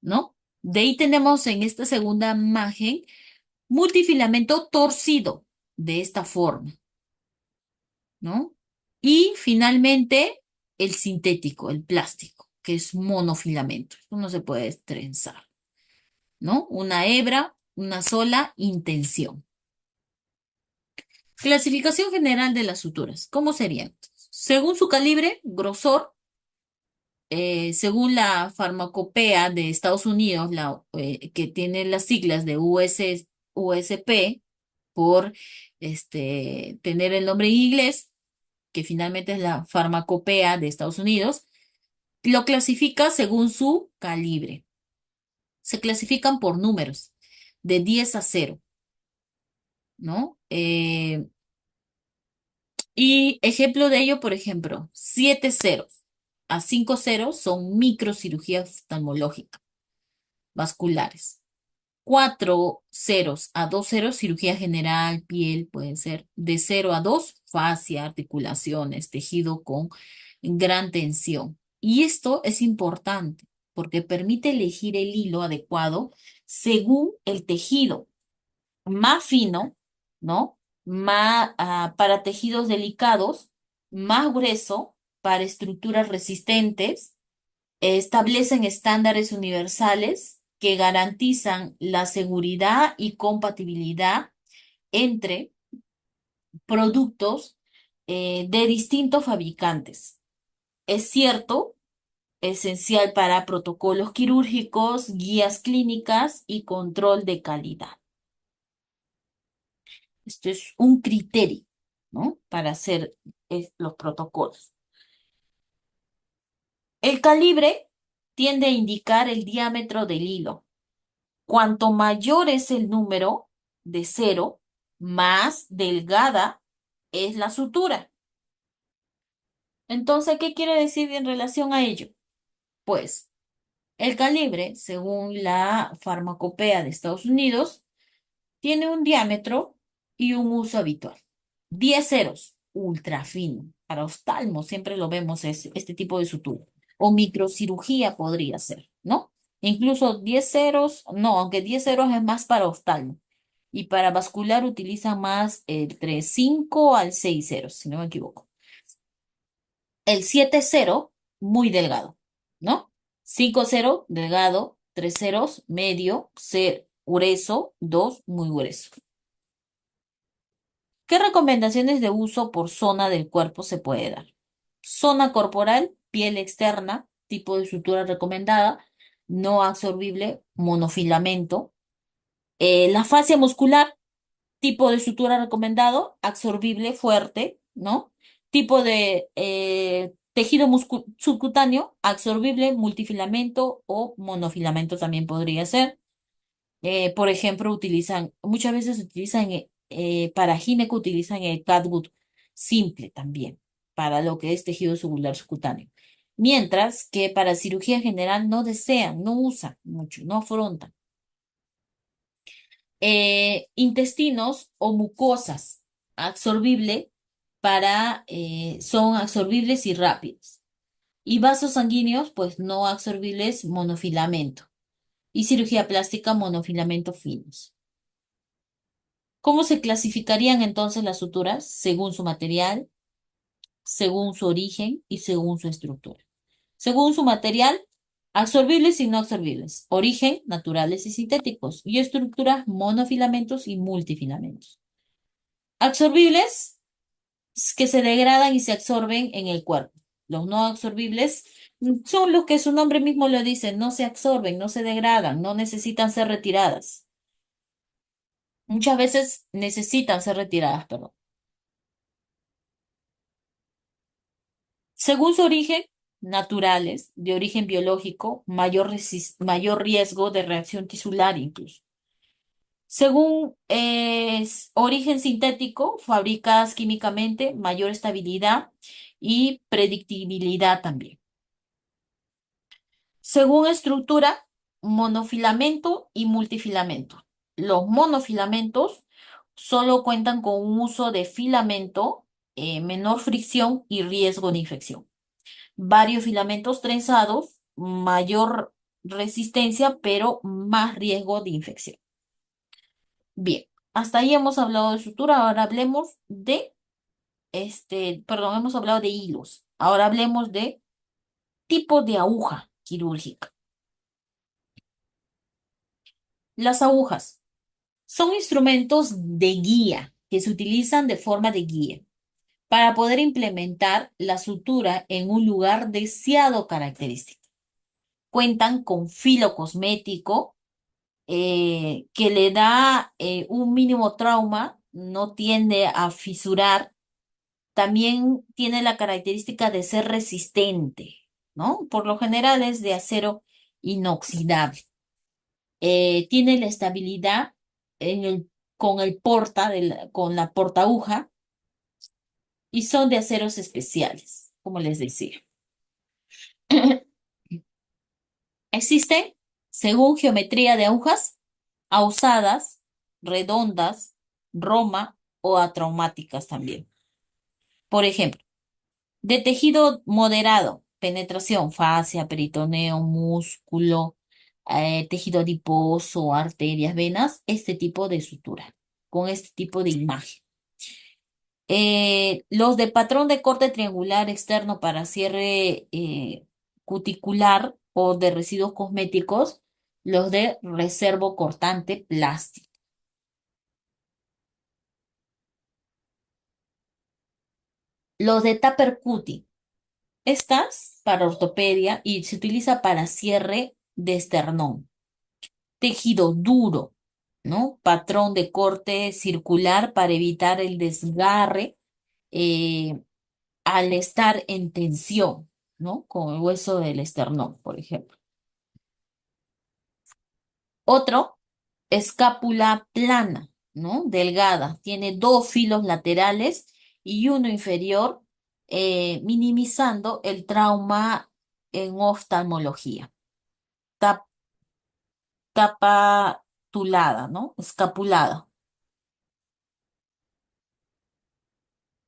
¿no? De ahí tenemos en esta segunda imagen multifilamento torcido, de esta forma, ¿no? Y finalmente el sintético, el plástico, que es monofilamento. Esto no se puede trenzar, ¿no? Una hebra, una sola intención. Clasificación general de las suturas. ¿Cómo serían? Según su calibre, grosor, según la farmacopea de Estados Unidos, que tiene las siglas de USP, por tener el nombre en inglés, que finalmente es la farmacopea de Estados Unidos, lo clasifica según su calibre. Se clasifican por números, de 10 a 0, ¿no? Y ejemplo de ello, por ejemplo, 7 ceros a 5 ceros son microcirugías oftalmológicas vasculares. 4 ceros a 2 ceros, cirugía general, piel, puede ser. De 0 a 2, fascia, articulaciones, tejido con gran tensión. Y esto es importante porque permite elegir el hilo adecuado según el tejido más fino, ¿no? Para tejidos delicados, más grueso para estructuras resistentes. Establecen estándares universales que garantizan la seguridad y compatibilidad entre productos de distintos fabricantes. Es cierto esencial para protocolos quirúrgicos, guías clínicas y control de calidad. Esto es un criterio, ¿no? Para hacer los protocolos. El calibre tiende a indicar el diámetro del hilo. Cuanto mayor es el número de cero, más delgada es la sutura. Entonces, ¿qué quiere decir en relación a ello? Pues el calibre, según la Farmacopea de Estados Unidos, tiene un diámetro y un uso habitual. 10 ceros, ultra fino. Para oftalmo siempre lo vemos este tipo de sutura. O microcirugía podría ser, ¿no? Incluso 10 ceros, no, aunque 10 ceros es más para oftalmo. Y para vascular utilizan más entre 5 al 6 ceros, si no me equivoco. El 7 cero, muy delgado, ¿no? 5 cero, delgado. 3 ceros, medio. C, grueso. 2, muy grueso. ¿Qué recomendaciones de uso por zona del cuerpo se puede dar? Zona corporal, piel externa, tipo de sutura recomendada, no absorbible, monofilamento. La fascia muscular, tipo de sutura recomendado, absorbible, fuerte, ¿no? Tipo de tejido subcutáneo, absorbible, multifilamento o monofilamento también podría ser. Por ejemplo, muchas veces utilizan para gineco utilizan el catgut simple también, para lo que es tejido subular subcutáneo. Mientras que para cirugía general no desean, no usan mucho, no afrontan. Intestinos o mucosas absorbible son absorbibles y rápidos. Y vasos sanguíneos, pues no absorbibles, monofilamento. Y cirugía plástica, monofilamento finos. ¿Cómo se clasificarían entonces las suturas? Según su material, según su origen y según su estructura. Según su material, absorbibles y no absorbibles. Origen, naturales y sintéticos. Y estructura, monofilamentos y multifilamentos. Absorbibles, que se degradan y se absorben en el cuerpo. Los no absorbibles son los que su nombre mismo lo dice, no se absorben, no se degradan, no necesitan ser retiradas. Muchas veces necesitan ser retiradas, perdón. Según su origen, naturales, de origen biológico, mayor riesgo de reacción tisular incluso. Según origen sintético, fabricadas químicamente, mayor estabilidad y predictibilidad también. Según estructura, monofilamento y multifilamento. Los monofilamentos solo cuentan con un uso de filamento, menor fricción y riesgo de infección. Varios filamentos trenzados, mayor resistencia, pero más riesgo de infección. Bien, hasta ahí hemos hablado de sutura, ahora hablemos perdón, hemos hablado de hilos. Ahora hablemos de tipo de aguja quirúrgica. Las agujas son instrumentos de guía que se utilizan de forma de guía para poder implementar la sutura en un lugar deseado característico. Cuentan con filo cosmético que le da un mínimo trauma, no tiende a fisurar, también tiene la característica de ser resistente, ¿no? Por lo general es de acero inoxidable. Tiene la estabilidad con el con la porta aguja y son de aceros especiales, como les decía. Existen, según geometría de agujas, ausadas, redondas, roma o atraumáticas también. Por ejemplo, de tejido moderado, penetración, fascia, peritoneo, músculo, tejido adiposo, arterias, venas, este tipo de sutura, con este tipo de imagen. Los de patrón de corte triangular externo para cierre cuticular o de residuos cosméticos, los de reservo cortante plástico. Los de tupper cutting. Estas para ortopedia y se utiliza para cierre de esternón. Tejido duro, ¿no? Patrón de corte circular para evitar el desgarre eh, al estar en tensión, ¿no? Con el hueso del esternón, por ejemplo. Otro, escápula plana, ¿no? Delgada. Tiene dos filos laterales y uno inferior, minimizando el trauma en oftalmología. Ta- Capitulada, ¿no? Escapulada.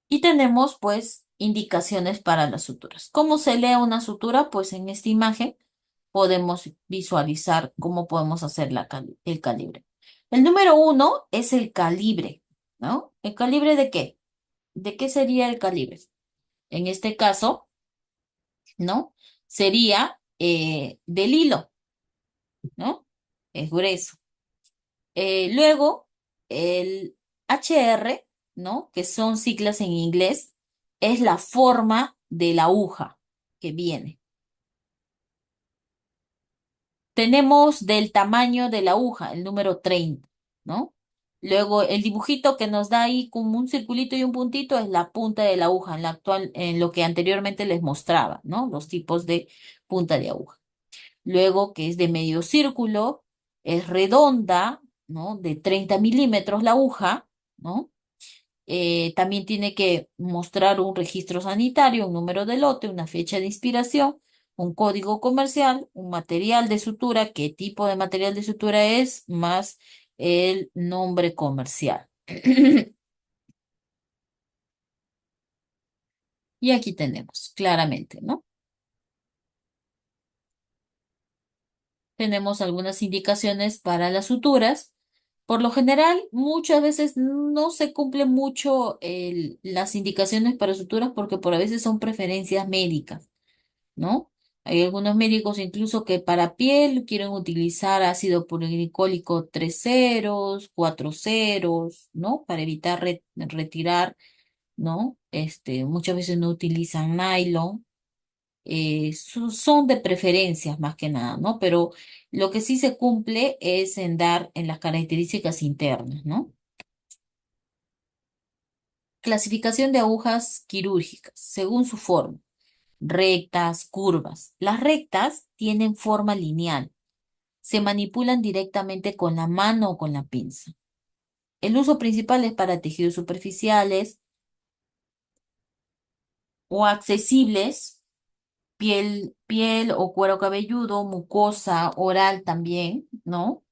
Y tenemos pues indicaciones para las suturas. ¿Cómo se lee una sutura? Pues en esta imagen podemos visualizar cómo podemos hacer el calibre. El número uno es el calibre, ¿no? ¿El calibre de qué? ¿De qué sería el calibre? En este caso, ¿no? Sería del hilo, ¿no? Es grueso. Luego, el HR, ¿no? Que son siglas en inglés, es la forma de la aguja que viene. Tenemos del tamaño de la aguja, el número 30, ¿no? Luego, el dibujito que nos da ahí como un circulito y un puntito es la punta de la aguja, en la actual, en lo que anteriormente les mostraba, ¿no? Los tipos de punta de aguja. Luego, que es de medio círculo, es redonda, ¿no? De 30 milímetros la aguja, ¿no? También tiene que mostrar un registro sanitario, un número de lote, una fecha de inspiración, un código comercial, un material de sutura, qué tipo de material de sutura es, más el nombre comercial. Y aquí tenemos claramente, ¿no? Tenemos algunas indicaciones para las suturas. Por lo general, muchas veces no se cumplen mucho las indicaciones para suturas porque por a veces son preferencias médicas, ¿no? Hay algunos médicos incluso que para piel quieren utilizar ácido purglicólico 3 ceros, 4 ceros, ¿no? Para evitar retirar, ¿no? Muchas veces no utilizan nylon. Son de preferencias más que nada, ¿no? Pero lo que sí se cumple es en dar en las características internas, ¿no? Clasificación de agujas quirúrgicas, según su forma, rectas, curvas. Las rectas tienen forma lineal, se manipulan directamente con la mano o con la pinza. El uso principal es para tejidos superficiales o accesibles, piel o cuero cabelludo, mucosa, oral también, ¿no?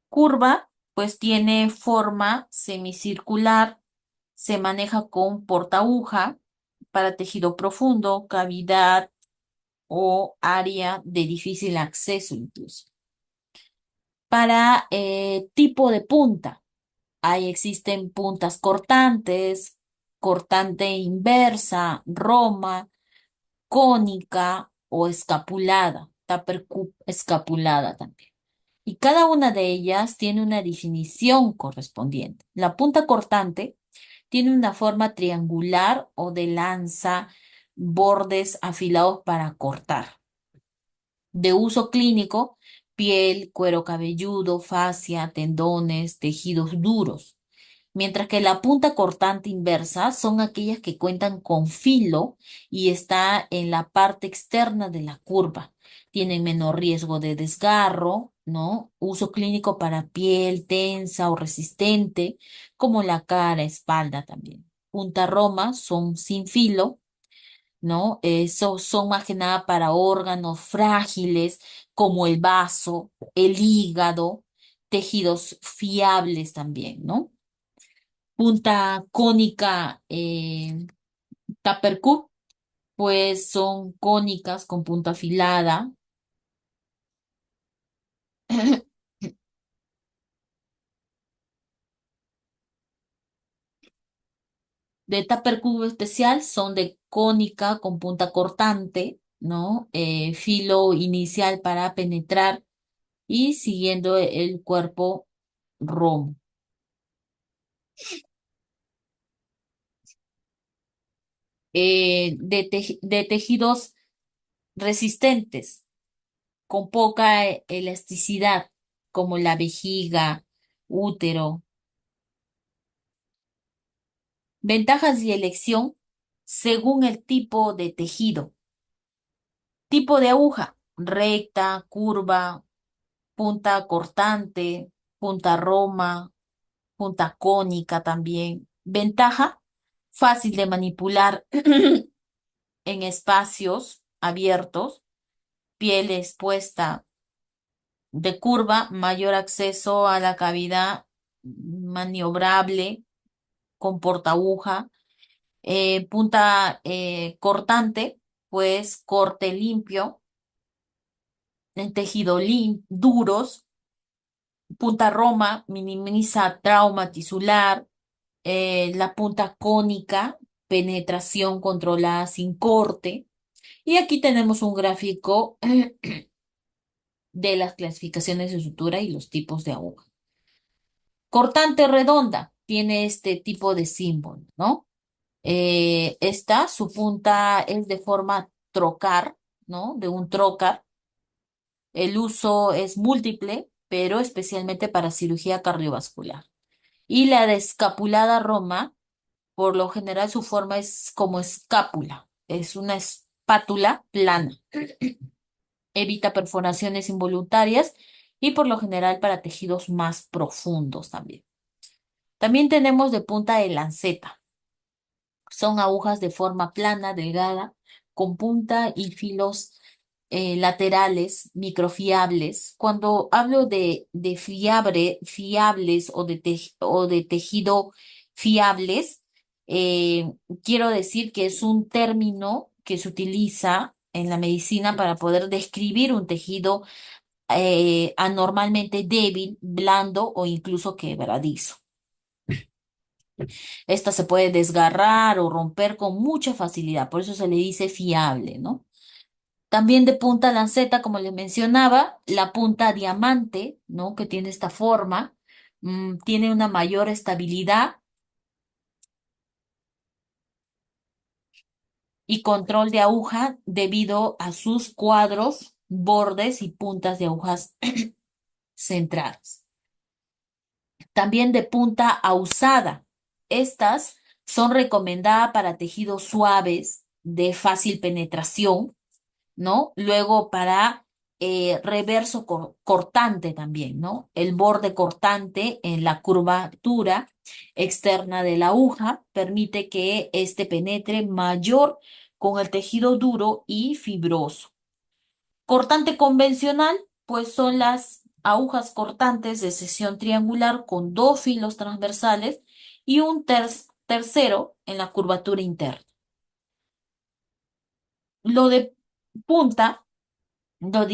Curva, pues tiene forma semicircular, se maneja con portaaguja para tejido profundo, cavidad o área de difícil acceso incluso. Para tipo de punta, ahí existen puntas cortantes, cortante inversa, roma, cónica o escapulada, taper escapulada también. Y cada una de ellas tiene una definición correspondiente. La punta cortante tiene una forma triangular o de lanza, bordes afilados para cortar. De uso clínico, piel, cuero cabelludo, fascia, tendones, tejidos duros. Mientras que la punta cortante inversa son aquellas que cuentan con filo y está en la parte externa de la curva. Tienen menor riesgo de desgarro, ¿no? Uso clínico para piel tensa o resistente, como la cara, espalda también. Punta roma son sin filo, ¿no? Son más que nada para órganos frágiles como el vaso, el hígado, tejidos fiables también, ¿no? Punta cónica, Tupper pues son cónicas con punta afilada. De Tupper especial son de cónica con punta cortante, ¿no? Filo inicial para penetrar y siguiendo el cuerpo romo. de tejidos resistentes, con poca elasticidad, como la vejiga, útero. Ventajas y elección según el tipo de tejido. Tipo de aguja, recta, curva, punta cortante, punta roma, punta cónica también. Ventaja, fácil de manipular en espacios abiertos, piel expuesta. De curva, mayor acceso a la cavidad maniobrable con portaaguja. Punta cortante, pues corte limpio, en tejido duros. Punta roma minimiza trauma tisular. La punta cónica, penetración controlada sin corte. Y aquí tenemos un gráfico de las clasificaciones de sutura y los tipos de aguja. Cortante redonda tiene este tipo de símbolo, ¿no? Esta, su punta es de forma trocar, ¿no? De un trocar. El uso es múltiple, pero especialmente para cirugía cardiovascular. Y la descapulada roma, por lo general su forma es como escápula, es una espátula plana. Evita perforaciones involuntarias y por lo general para tejidos más profundos también. También tenemos de punta de lanceta. Son agujas de forma plana, delgada, con punta y filos laterales, microfiables. Cuando hablo de fiables o de tejido fiables, eh, quiero decir que es un término que se utiliza en la medicina para poder describir un tejido anormalmente débil, blando o incluso quebradizo. Esta se puede desgarrar o romper con mucha facilidad, por eso se le dice fiable, ¿no? También de punta lanceta, como les mencionaba, la punta diamante, ¿no? Que tiene esta forma, tiene una mayor estabilidad y control de aguja debido a sus cuadros, bordes y puntas de agujas centradas. También de punta ausada. Estas son recomendadas para tejidos suaves, de fácil penetración, ¿no? Luego para reverso cortante también, ¿no? El borde cortante en la curvatura externa de la aguja permite que éste penetre mayor con el tejido duro y fibroso. Cortante convencional, pues son las agujas cortantes de sección triangular con dos filos transversales y un tercero en la curvatura interna. Lo de punta, lo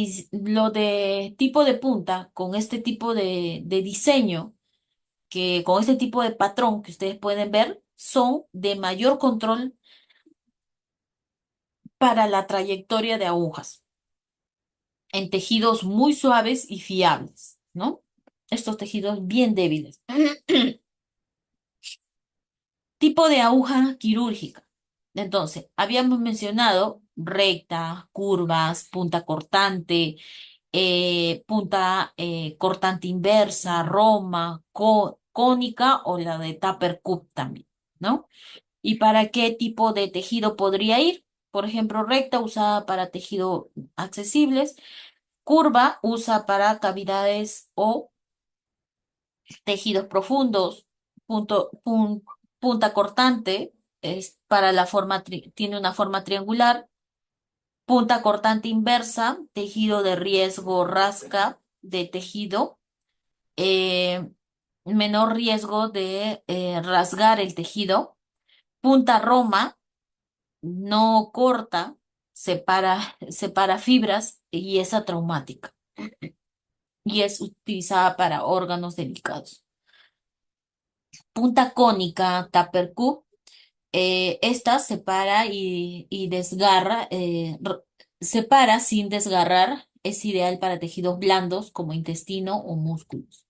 de tipo de punta con este tipo de diseño, que con este tipo de patrón que ustedes pueden ver, son de mayor control para la trayectoria de agujas en tejidos muy suaves y fiables, ¿no? Estos tejidos bien débiles. Tipo de aguja quirúrgica. Entonces, habíamos mencionado recta, curvas, punta cortante, punta cortante inversa, roma, cónica o la de Tupper Cup también, ¿no? ¿Y para qué tipo de tejido podría ir? Por ejemplo, recta usada para tejido accesibles, curva usa para cavidades o tejidos profundos, punta cortante es para la forma, tiene una forma triangular, punta cortante inversa, tejido de riesgo rasca de tejido, eh, menor riesgo de rasgar el tejido, punta roma, no corta, separa fibras y es atraumática y es utilizada para órganos delicados. Punta cónica, Tupper Cup, esta separa y desgarra, separa sin desgarrar, es ideal para tejidos blandos como intestino o músculos.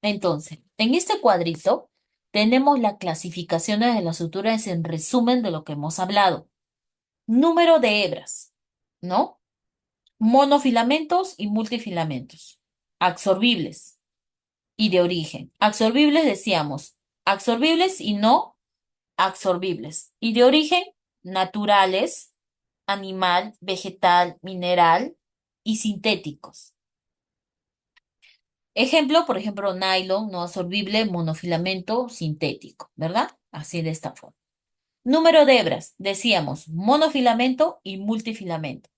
Entonces, en este cuadrito tenemos las clasificaciones de las suturas en resumen de lo que hemos hablado. Número de hebras, ¿no? Monofilamentos y multifilamentos. Absorbibles y de origen. Absorbibles decíamos, absorbibles y no absorbibles. Y de origen, naturales, animal, vegetal, mineral y sintéticos. Ejemplo, por ejemplo, nylon no absorbible, monofilamento sintético, ¿verdad? Así de esta forma. Número de hebras, decíamos, monofilamento y multifilamento.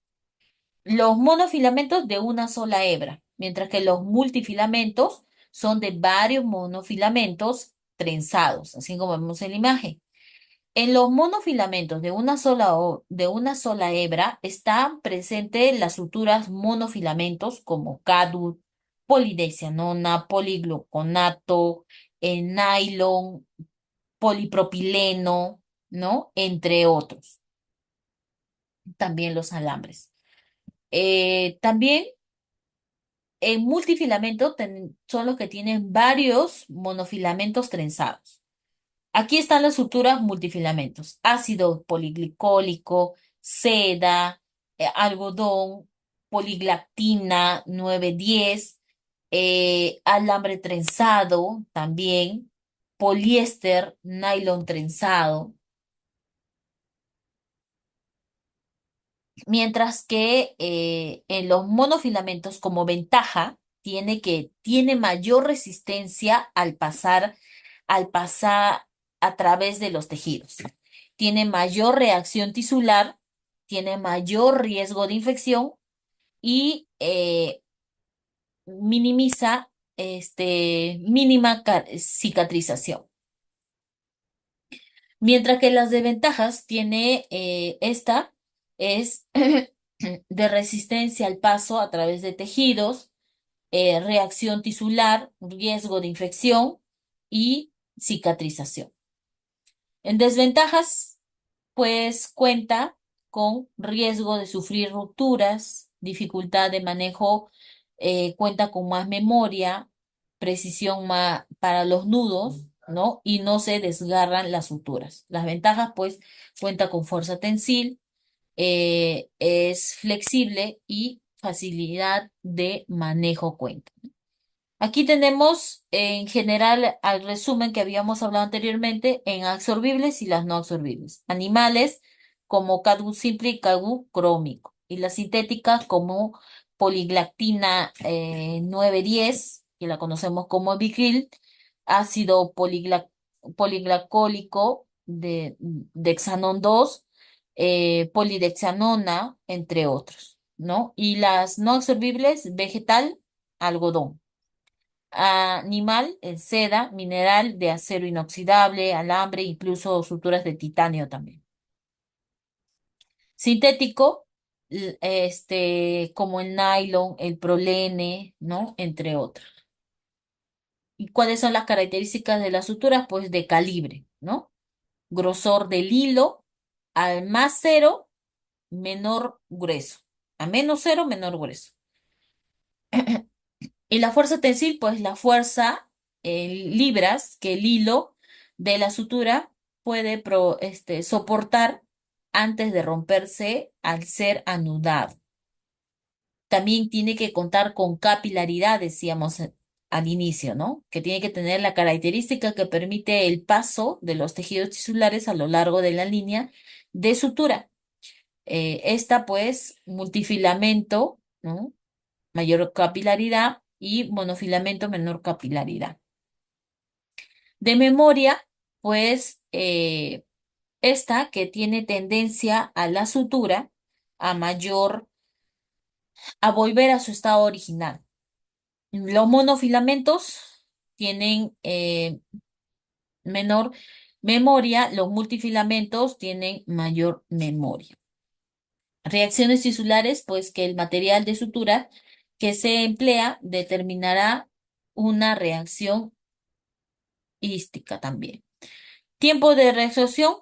Los monofilamentos de una sola hebra, mientras que los multifilamentos son de varios monofilamentos trenzados, así como vemos en la imagen. En los monofilamentos de una sola hebra están presentes las suturas monofilamentos como CADU, polidecianona, poligluconato, nylon, polipropileno, ¿no? Entre otros. También los alambres. También en multifilamento son los que tienen varios monofilamentos trenzados. Aquí están las suturas multifilamentos: ácido poliglicólico, seda, algodón, poliglactina 910, alambre trenzado también, poliéster, nylon trenzado. Mientras que en los monofilamentos, como ventaja, tiene mayor resistencia al pasar a través de los tejidos. Tiene mayor reacción tisular, tiene mayor riesgo de infección y minimiza mínima cicatrización. Mientras que las desventajas tiene esta es de resistencia al paso a través de tejidos, reacción tisular, riesgo de infección y cicatrización. En desventajas, pues cuenta con riesgo de sufrir rupturas, dificultad de manejo, cuenta con más memoria, precisión para los nudos, ¿no? Y no se desgarran las suturas. Las ventajas, pues, cuenta con fuerza tensil, es flexible y facilidad de manejo cuenta. Aquí tenemos en general al resumen que habíamos hablado anteriormente en absorbibles y las no absorbibles. Animales como Cadu simple y Cadu crómico. Y las sintéticas como poliglactina 910, que la conocemos como Vicryl, ácido poliglacólico de hexanón 2, polidexanona, entre otros, ¿no? Y las no absorbibles, vegetal, algodón. Animal, seda, mineral de acero inoxidable, alambre, incluso suturas de titanio también. Sintético, como el nylon, el prolene, ¿no? Entre otros. ¿Y cuáles son las características de las suturas? Pues de calibre, ¿no? Grosor del hilo, al más cero, menor grueso. A menos cero, menor grueso. Y la fuerza tensil, pues la fuerza en libras que el hilo de la sutura puede soportar antes de romperse al ser anudado. También tiene que contar con capilaridad, decíamos al inicio, ¿no? Que tiene que tener la característica que permite el paso de los tejidos tisulares a lo largo de la línea de sutura. Esta, pues, multifilamento, ¿no? Mayor capilaridad y monofilamento menor capilaridad. De memoria, pues esta que tiene tendencia a la sutura a volver a su estado original. Los monofilamentos tienen menor memoria, los multifilamentos tienen mayor memoria. Reacciones tisulares, pues que el material de sutura que se emplea determinará una reacción ística también. Tiempo de reabsorción,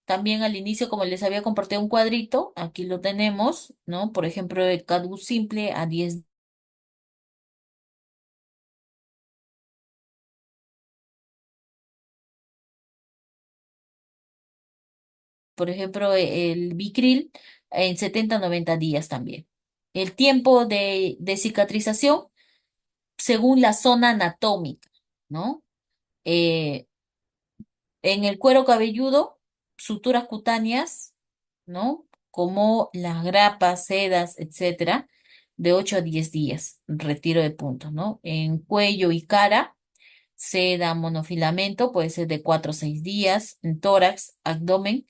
también al inicio, como les había compartido un cuadrito, aquí lo tenemos, ¿no? Por ejemplo, el CADU simple a 10 por ejemplo, el Vicryl en 70 90 días también. El tiempo de cicatrización según la zona anatómica, ¿no? Eh, en el cuero cabelludo, suturas cutáneas, ¿no? Como las grapas, sedas, etcétera, de 8 a 10 días, retiro de puntos, ¿no? En cuello y cara, seda, monofilamento, puede ser de 4 a 6 días. En tórax, abdomen,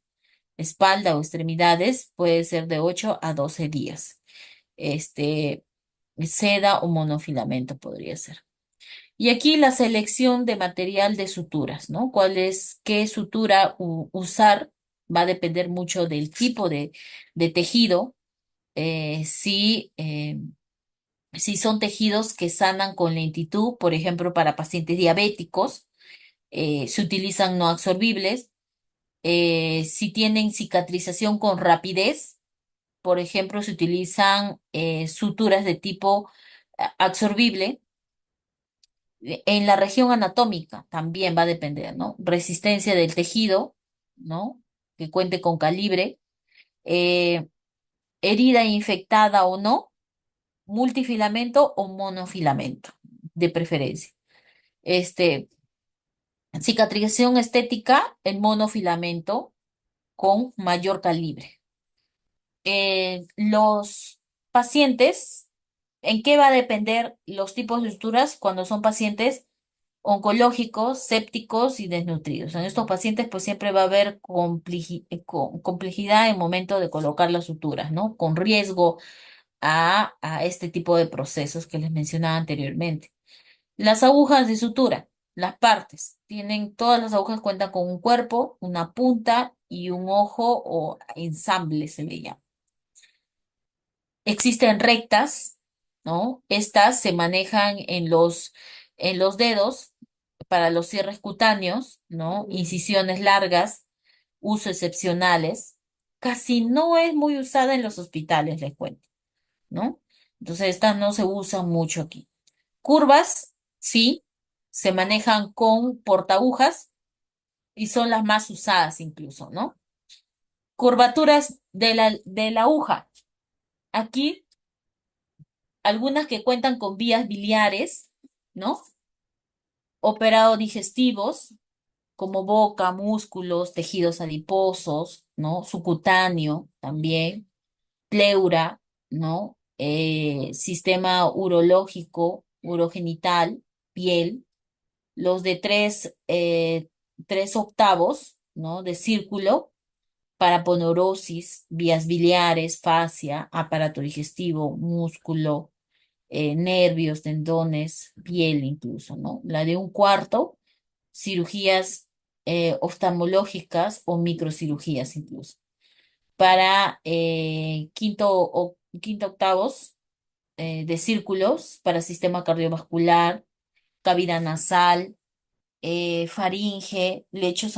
espalda o extremidades, puede ser de 8 a 12 días. Este, seda o monofilamento podría ser. Y aquí la selección de material de suturas, ¿no? Qué sutura usar? Va a depender mucho del tipo de tejido. Si, si son tejidos que sanan con lentitud, por ejemplo, para pacientes diabéticos, se utilizan no absorbibles. Si tienen cicatrización con rapidez, por ejemplo, se utilizan suturas de tipo absorbible. En la región anatómica también va a depender, ¿no? Resistencia del tejido, ¿no? Que cuente con calibre, eh, herida infectada o no, multifilamento o monofilamento, de preferencia. Este, cicatrización estética en monofilamento con mayor calibre. Los pacientes, ¿en qué va a depender los tipos de suturas cuando son pacientes oncológicos, sépticos y desnutridos? En estos pacientes pues siempre va a haber complejidad en momento de colocar las suturas, ¿no? Con riesgo a este tipo de procesos que les mencionaba anteriormente. Las agujas de sutura, las partes, todas las agujas cuentan con un cuerpo, una punta y un ojo o ensamble se le llama. Existen rectas, ¿no? Estas se manejan en los dedos para los cierres cutáneos, ¿no? Incisiones largas, uso excepcionales. Casi no es muy usada en los hospitales, les cuento, ¿no? Entonces, estas no se usan mucho aquí. Curvas, sí, se manejan con portaagujas y son las más usadas incluso, ¿no? Curvaturas de la aguja. Aquí algunas que cuentan con vías biliares, ¿no? Operados digestivos, como boca, músculos, tejidos adiposos, ¿no? Subcutáneo también, pleura, ¿no? Sistema urológico, urogenital, piel, los de 3 octavos, ¿no? De círculo, paraponeurosis, vías biliares, fascia, aparato digestivo, músculo, nervios, tendones, piel incluso, ¿no? La de 1/4, cirugías oftalmológicas o microcirugías incluso. Para quinto octavos de círculos, para sistema cardiovascular, cavidad nasal, faringe, lechos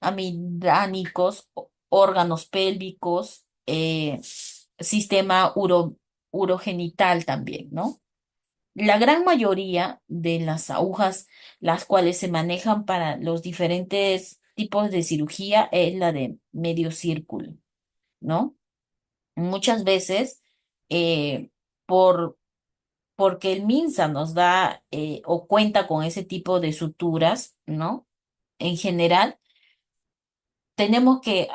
amidánicos, órganos pélvicos, sistema urogenital también, ¿no? La gran mayoría de las agujas, las cuales se manejan para los diferentes tipos de cirugía, es la de medio círculo, ¿no? Muchas veces, eh, por, porque el MINSA nos da o cuenta con ese tipo de suturas, ¿no? En general, tenemos que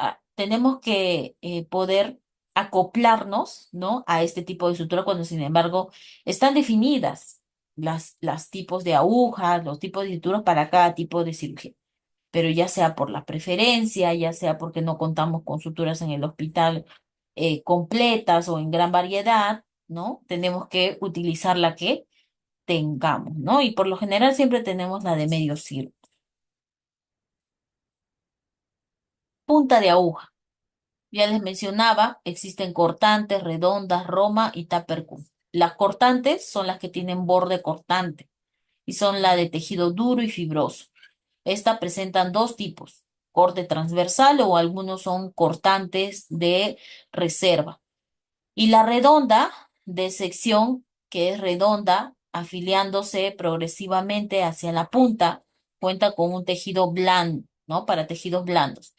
poder acoplarnos, ¿no? A este tipo de sutura cuando, sin embargo, están definidas las tipos de agujas, los tipos de suturas para cada tipo de cirugía. Pero ya sea por la preferencia, ya sea porque no contamos con suturas en el hospital completas o en gran variedad, ¿no? Tenemos que utilizar la que tengamos, ¿no? Y por lo general siempre tenemos la de medio círculo. Punta de aguja. Ya les mencionaba, existen cortantes, redondas, roma y tuppercut. Las cortantes son las que tienen borde cortante y son la de tejido duro y fibroso. Esta presentan dos tipos, corte transversal o algunos son cortantes de reserva. Y la redonda de sección, que es redonda, afiliándose progresivamente hacia la punta, cuenta con un tejido blando, ¿no? Para tejidos blandos.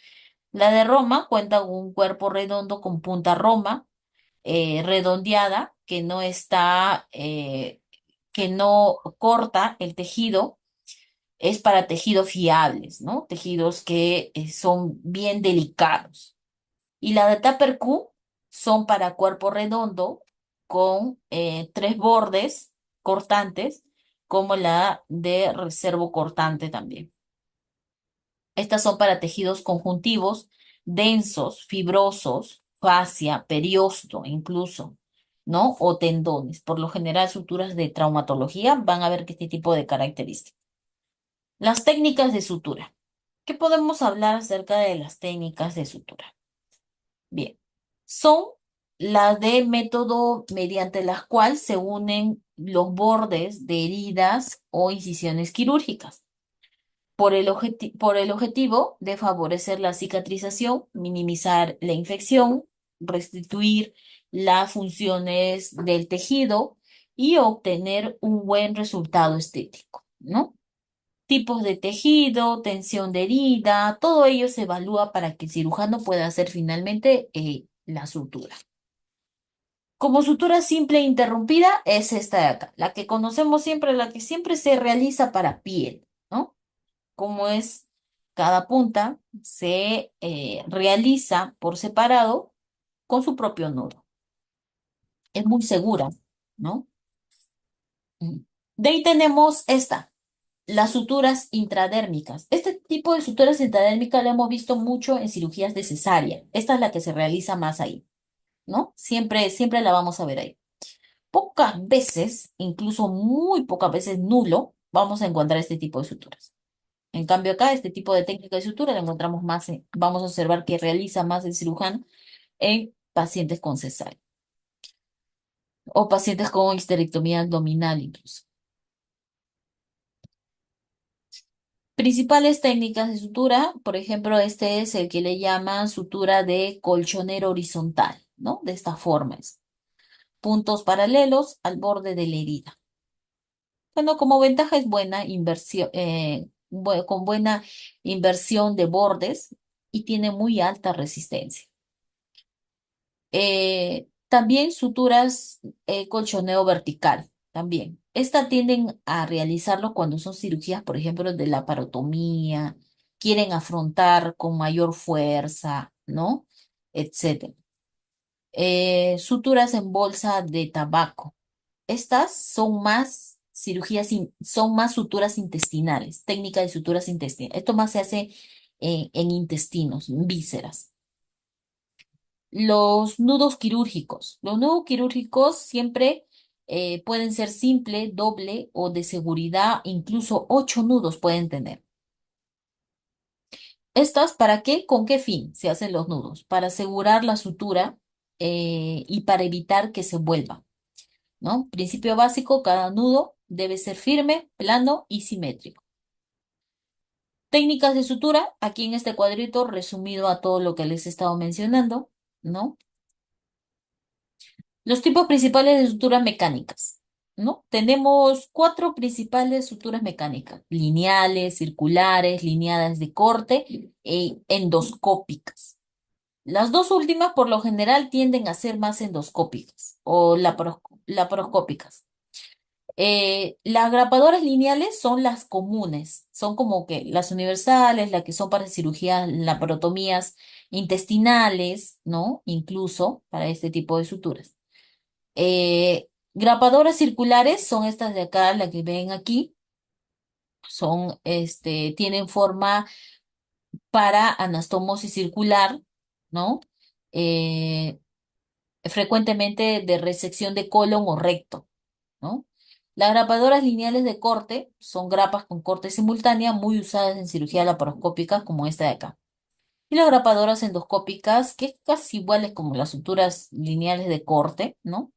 La de Roma cuenta con un cuerpo redondo con punta roma, redondeada, que no corta el tejido, es para tejidos fiables, ¿no? Tejidos que son bien delicados. Y la de Tupper Q son para cuerpo redondo con tres bordes cortantes, como la de reservo cortante también. Estas son para tejidos conjuntivos densos, fibrosos, fascia, periosto incluso, ¿no? O tendones. Por lo general, suturas de traumatología van a ver que este tipo de características. Las técnicas de sutura. ¿Qué podemos hablar acerca de las técnicas de sutura? Bien, son las de método mediante las cuales se unen los bordes de heridas o incisiones quirúrgicas por el objetivo de favorecer la cicatrización, minimizar la infección, restituir las funciones del tejido y obtener un buen resultado estético, ¿no? Tipos de tejido, tensión de herida, todo ello se evalúa para que el cirujano pueda hacer finalmente la sutura. Como sutura simple e interrumpida es esta de acá, la que conocemos siempre, la que siempre se realiza para piel, ¿no? Como es cada punta, se realiza por separado con su propio nudo. Es muy segura, ¿no? Mm. De ahí tenemos esta, las suturas intradérmicas. Este tipo de suturas intradérmicas la hemos visto mucho en cirugías de cesárea. Esta es la que se realiza más ahí, ¿no? Siempre la vamos a ver ahí. Pocas veces, incluso muy pocas veces, nulo, vamos a encontrar este tipo de suturas. En cambio acá, este tipo de técnica de sutura la encontramos más, vamos a observar que realiza más el cirujano en pacientes con cesárea o pacientes con histerectomía abdominal incluso. Principales técnicas de sutura, por ejemplo, este es el que le llaman sutura de colchonero horizontal, ¿no? De esta forma es. Puntos paralelos al borde de la herida. Bueno, como ventaja es buena inversión, con buena inversión de bordes y tiene muy alta resistencia. También suturas colchoneo vertical, también. Estas tienden a realizarlo cuando son cirugías, por ejemplo, de la parotomía, quieren afrontar con mayor fuerza, ¿no? Etcétera. Suturas en bolsa de tabaco. Estas son más son más suturas intestinales, técnica de suturas intestinales. Esto más se hace en intestinos, en vísceras. Los nudos quirúrgicos. Los nudos quirúrgicos siempre pueden ser simple, doble o de seguridad, incluso 8 nudos pueden tener. ¿Estas para qué? ¿Con qué fin se hacen los nudos? Para asegurar la sutura y para evitar que se vuelva, ¿no? Principio básico, cada nudo debe ser firme, plano y simétrico. Técnicas de sutura, aquí en este cuadrito resumido a todo lo que les he estado mencionando, ¿no? Los tipos principales de suturas mecánicas, ¿no? Tenemos 4 principales suturas mecánicas: lineales, circulares, lineadas de corte e endoscópicas. Las dos últimas por lo general tienden a ser más endoscópicas o laparoscópicas. Las grapadoras lineales son las comunes, son como que las universales, las que son para cirugías, laparotomías intestinales, ¿no? Incluso para este tipo de suturas. Grapadoras circulares son estas de acá, las que ven aquí, tienen forma para anastomosis circular, ¿no? Eh, Frecuentemente de resección de colon o recto, ¿no? Las grapadoras lineales de corte son grapas con corte simultánea muy usadas en cirugía laparoscópica como esta de acá. Y las grapadoras endoscópicas, que es casi iguales como las suturas lineales de corte, ¿no?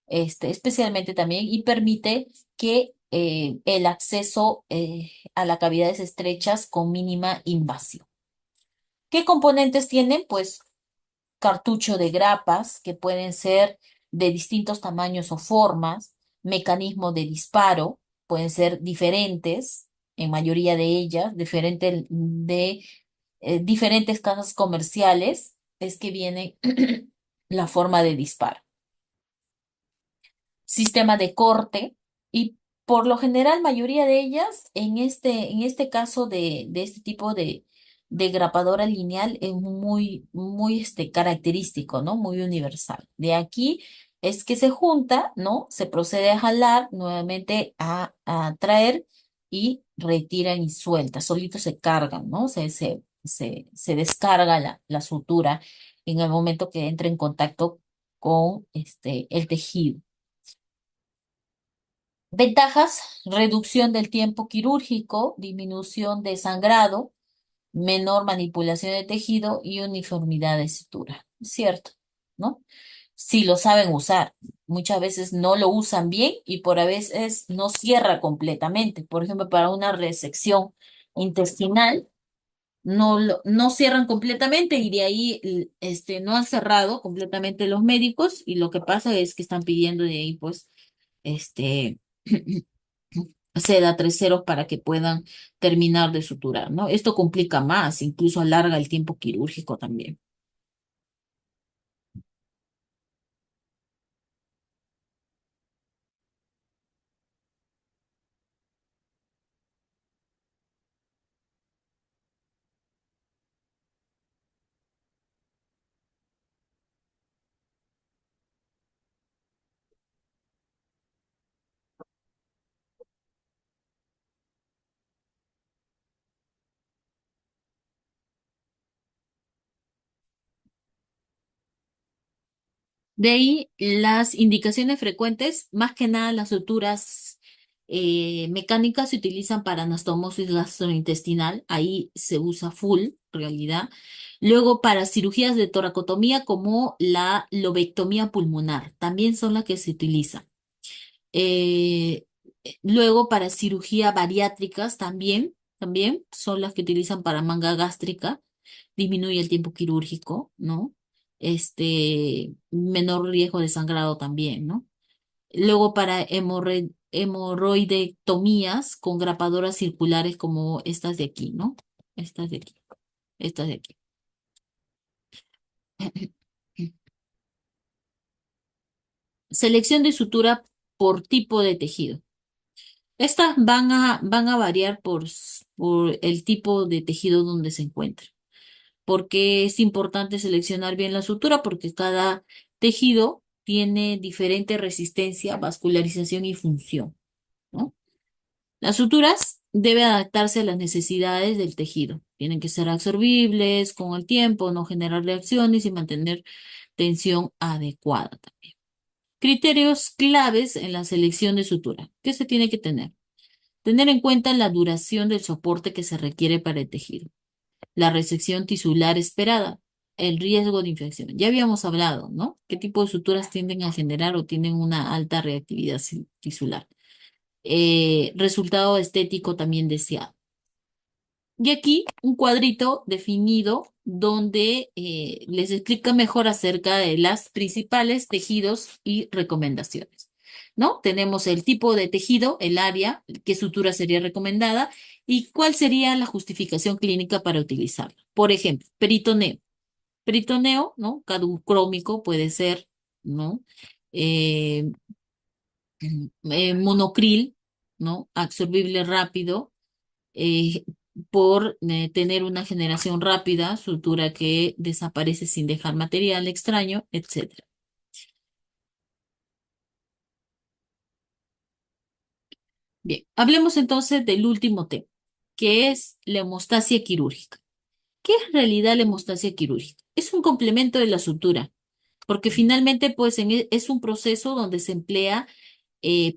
Especialmente también, y permite que el acceso a las cavidades estrechas con mínima invasión. ¿Qué componentes tienen? Pues cartucho de grapas que pueden ser de distintos tamaños o formas, mecanismo de disparo, pueden ser diferentes, en mayoría de ellas, diferente de diferentes casas comerciales, es que viene la forma de disparo. Sistema de corte y por lo general mayoría de ellas en este caso de este tipo de grapadora lineal es muy característico, ¿no? Muy universal. De aquí es que se junta, ¿no? Se procede a jalar, nuevamente a traer y retiran y suelta, solitos se cargan, ¿no? Se descarga la sutura en el momento que entra en contacto con el tejido. Ventajas: reducción del tiempo quirúrgico, disminución de sangrado, menor manipulación de tejido y uniformidad de sutura. ¿Cierto? ¿No? Si lo saben usar. Muchas veces no lo usan bien y por a veces no cierra completamente. Por ejemplo, para una resección intestinal, no cierran completamente y de ahí no han cerrado completamente los médicos y lo que pasa es que están pidiendo de ahí, pues, este, seda 3 ceros para que puedan terminar de suturar, ¿no? Esto complica más, incluso alarga el tiempo quirúrgico también. De ahí las indicaciones frecuentes, más que nada las suturas mecánicas se utilizan para anastomosis gastrointestinal, ahí se usa full, realidad. Luego para cirugías de toracotomía como la lobectomía pulmonar, también son las que se utilizan. Eh, Luego para cirugía bariátricas también son las que utilizan para manga gástrica, disminuye el tiempo quirúrgico, ¿no? Menor riesgo de sangrado también, ¿no? Luego para hemorroidectomías con grapadoras circulares como estas de aquí, ¿no? Estas de aquí, estas de aquí. Selección de sutura por tipo de tejido. Estas van a variar por el tipo de tejido donde se encuentra. ¿Porque es importante seleccionar bien la sutura? Porque cada tejido tiene diferente resistencia, vascularización y función, ¿no? Las suturas deben adaptarse a las necesidades del tejido. Tienen que ser absorbibles con el tiempo, no generar reacciones y mantener tensión adecuada también. Criterios claves en la selección de sutura. ¿Qué se tiene que tener? Tener en cuenta la duración del soporte que se requiere para el tejido, la resección tisular esperada, el riesgo de infección. Ya habíamos hablado, ¿no? ¿Qué tipo de suturas tienden a generar o tienen una alta reactividad tisular? Resultado estético también deseado. Y aquí un cuadrito definido donde les explica mejor acerca de las principales tejidos y recomendaciones. ¿No? Tenemos el tipo de tejido, el área, qué sutura sería recomendada y cuál sería la justificación clínica para utilizarla. Por ejemplo, peritoneo. Peritoneo, ¿no? Caducrómico puede ser, ¿no? Eh, Monocril, ¿no? Absorbible rápido eh, por tener una generación rápida, sutura que desaparece sin dejar material extraño, etcétera. Bien, hablemos entonces del último tema, que es la hemostasia quirúrgica. ¿Qué es en realidad la hemostasia quirúrgica? Es un complemento de la sutura, porque finalmente pues es un proceso donde se emplea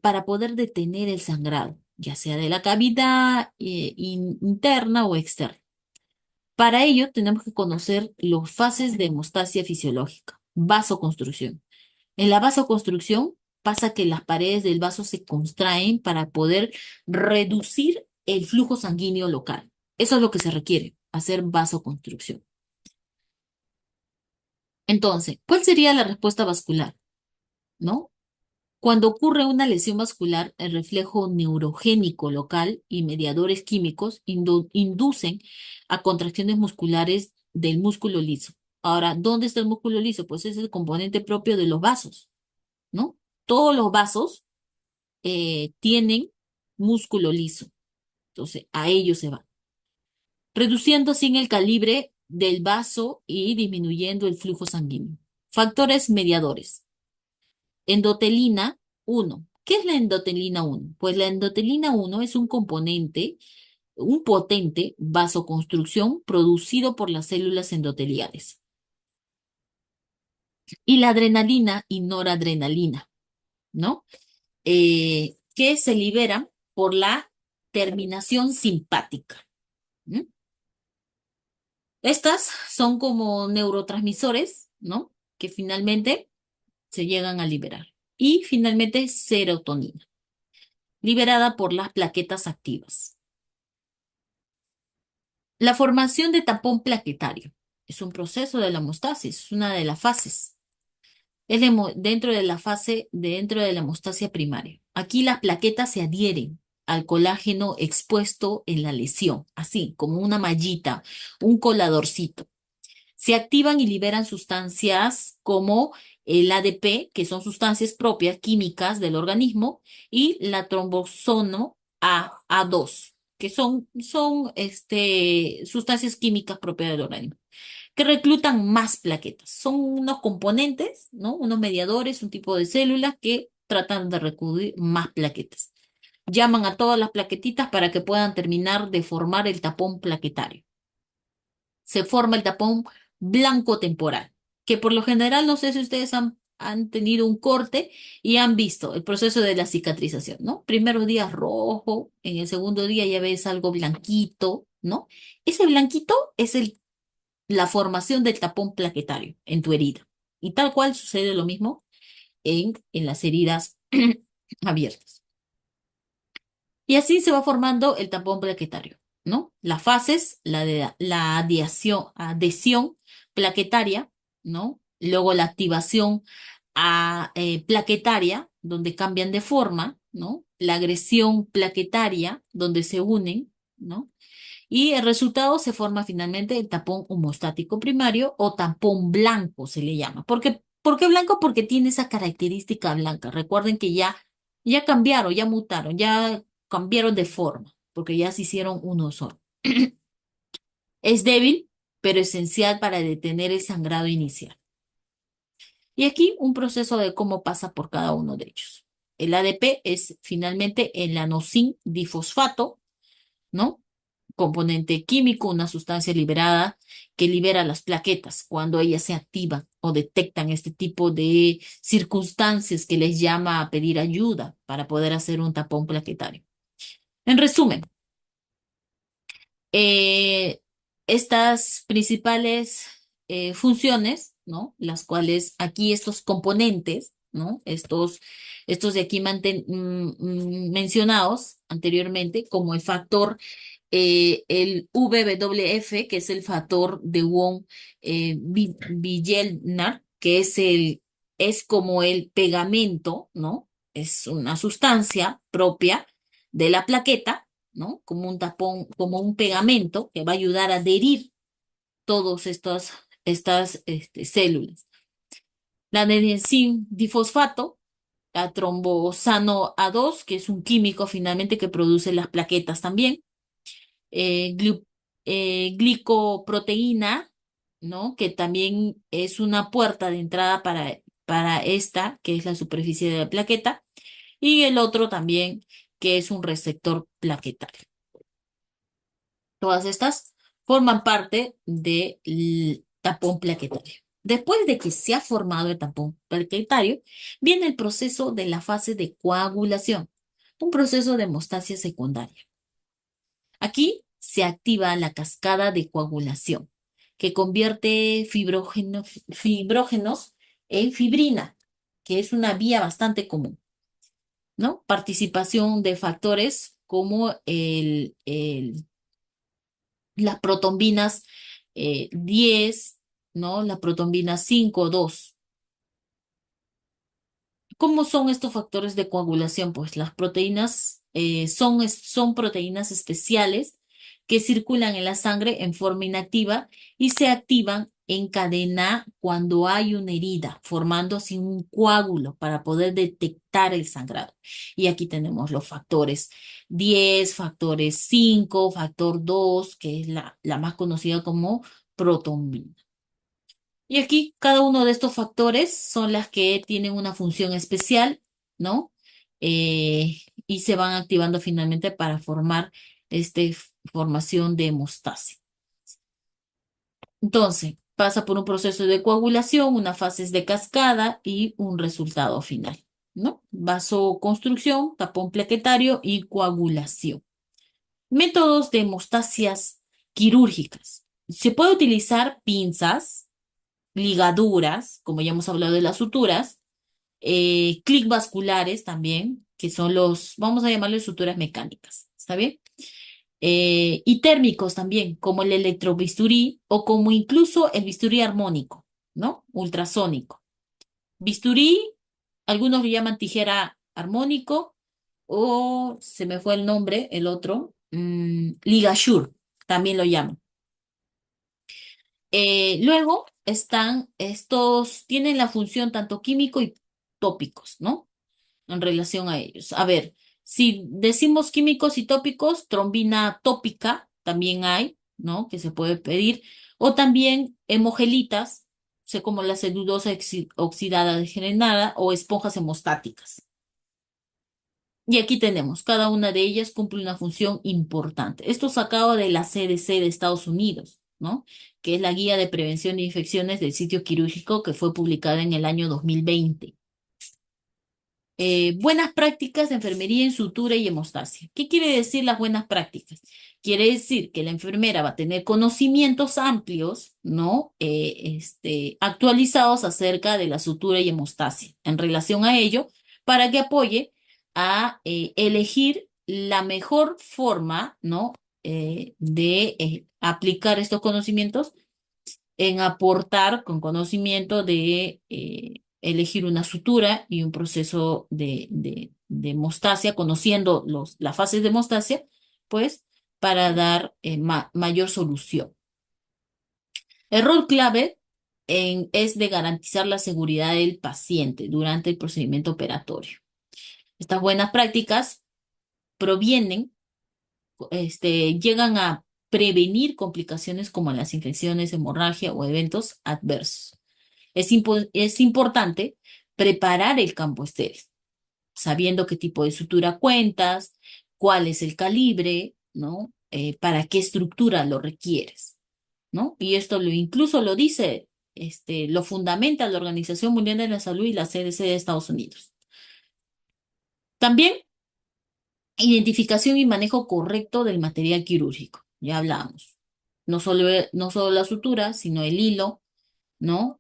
para poder detener el sangrado, ya sea de la cavidad interna o externa. Para ello tenemos que conocer las fases de hemostasia fisiológica. Vasoconstrucción. En la vasoconstrucción pasa que las paredes del vaso se contraen para poder reducir el flujo sanguíneo local. Eso es lo que se requiere, hacer vasoconstrucción. Entonces, ¿cuál sería la respuesta vascular? ¿No? Cuando ocurre una lesión vascular, el reflejo neurogénico local y mediadores químicos inducen a contracciones musculares del músculo liso. Ahora, ¿dónde está el músculo liso? Pues es el componente propio de los vasos, ¿no? Todos los vasos tienen músculo liso, entonces a ellos se va, reduciendo así el calibre del vaso y disminuyendo el flujo sanguíneo. Factores mediadores. Endotelina 1. ¿Qué es la endotelina 1? Pues la endotelina 1 es un componente, un potente vasoconstrucción producido por las células endoteliales. Y la adrenalina y noradrenalina, ¿no? Que se liberan por la terminación simpática. ¿M? Estas son como neurotransmisores, ¿no? Que finalmente se llegan a liberar. Y finalmente serotonina, liberada por las plaquetas activas. La formación de tapón plaquetario es un proceso de la hemostasis, es una de las fases. Es dentro de la hemostasia primaria. Aquí las plaquetas se adhieren al colágeno expuesto en la lesión, así como una mallita, un coladorcito. Se activan y liberan sustancias como el ADP, que son sustancias propias químicas del organismo, y la trombosono A2, que son sustancias químicas propias del organismo, que reclutan más plaquetas. Son unos componentes, ¿no? Unos mediadores, un tipo de células que tratan de reclutar más plaquetas. Llaman a todas las plaquetitas para que puedan terminar de formar el tapón plaquetario. Se forma el tapón blanco temporal, que por lo general, no sé si ustedes han tenido un corte y han visto el proceso de la cicatrización, ¿no? Primeros días rojo, en el segundo día ya ves algo blanquito, ¿no? Ese blanquito es la formación del tapón plaquetario en tu herida. Y tal cual sucede lo mismo en las heridas abiertas. Y así se va formando el tapón plaquetario, ¿no? Las fases, la adhesión plaquetaria, ¿no? Luego la activación plaquetaria, donde cambian de forma, ¿no? La agresión plaquetaria, donde se unen, ¿no? Y el resultado se forma finalmente el tapón homostático primario o tapón blanco se le llama. ¿Por qué blanco? Porque tiene esa característica blanca. Recuerden que ya cambiaron, ya mutaron, ya cambiaron de forma, porque ya se hicieron uno solo. Es débil, pero esencial para detener el sangrado inicial. Y aquí un proceso de cómo pasa por cada uno de ellos. El ADP es finalmente el adenosín difosfato, ¿no? Componente químico, una sustancia liberada que libera las plaquetas cuando ellas se activan o detectan este tipo de circunstancias que les llama a pedir ayuda para poder hacer un tapón plaquetario. En resumen, eh, estas principales funciones, ¿no? Las cuales aquí estos componentes, ¿no? Estos de aquí mencionados anteriormente, como el factor el WWF, que es el factor de von Wieselnat, que es como el pegamento, ¿no? Es una sustancia propia de la plaqueta, ¿no? Como un tapón, como un pegamento que va a ayudar a adherir todas estas células. La adenosín difosfato, la trombosano A2, que es un químico finalmente que produce las plaquetas también, eh, glu- glicoproteína, ¿no? Que también es una puerta de entrada para esta, que es la superficie de la plaqueta, y el otro también, que es un receptor plaquetario. Todas estas forman parte del tapón plaquetario. Después de que se ha formado el tapón plaquetario, viene el proceso de la fase de coagulación, un proceso de hemostasia secundaria. Aquí se activa la cascada de coagulación, que convierte fibrógenos en fibrina, que es una vía bastante común, ¿no? Participación de factores como las protombinas 10, ¿no? La protombina 5, 2. ¿Cómo son estos factores de coagulación? Pues las proteínas son proteínas especiales que circulan en la sangre en forma inactiva y se activan en cadena cuando hay una herida, formando así un coágulo para poder detectar el sangrado. Y aquí tenemos los factores 10, factores 5, factor 2, que es la más conocida como protonina. Y aquí cada uno de estos factores son las que tienen una función especial, ¿no? Y se van activando finalmente para formar formación de hemostasia. Entonces, pasa por un proceso de coagulación, una fase de cascada y un resultado final, ¿no? Vasoconstrucción, tapón plaquetario y coagulación. Métodos de hemostasias quirúrgicas. Se puede utilizar pinzas, ligaduras, como ya hemos hablado de las suturas, clic vasculares también, que son vamos a llamarles suturas mecánicas, ¿está bien? Y térmicos también, como el electrobisturí o como incluso el bisturí armónico, ¿no? Ultrasónico. Bisturí, algunos lo llaman tijera armónico o se me fue el nombre, el otro, ligasure, también lo llaman. Luego están estos, tienen la función tanto químico y tópicos, ¿no? En relación a ellos. A ver, si decimos químicos y tópicos, trombina tópica también hay, ¿no? Que se puede pedir. O también hemogelitas, sé como la celulosa oxidada degenerada o esponjas hemostáticas. Y aquí tenemos, cada una de ellas cumple una función importante. Esto sacado de la CDC de Estados Unidos, ¿no? Que es la Guía de Prevención de Infecciones del Sitio Quirúrgico que fue publicada en el año 2020. Buenas prácticas de enfermería en sutura y hemostasia. ¿Qué quiere decir las buenas prácticas? Quiere decir que la enfermera va a tener conocimientos amplios, ¿no? Actualizados acerca de la sutura y hemostasia en relación a ello, para que apoye a elegir la mejor forma, ¿no? De aplicar estos conocimientos en aportar con conocimiento de elegir una sutura y un proceso de hemostasia, conociendo las fases de hemostasia, pues para dar mayor solución. El rol clave es de garantizar la seguridad del paciente durante el procedimiento operatorio. Estas buenas prácticas provienen, llegan a prevenir complicaciones como las infecciones, hemorragia o eventos adversos. Es importante preparar el campo estéril, sabiendo qué tipo de sutura cuentas, cuál es el calibre, ¿no? Para qué estructura lo requieres, ¿no? Y esto incluso lo dice, lo fundamenta la Organización Mundial de la Salud y la CDC de Estados Unidos. También identificación y manejo correcto del material quirúrgico, ya hablamos. No solo la sutura, sino el hilo, ¿no?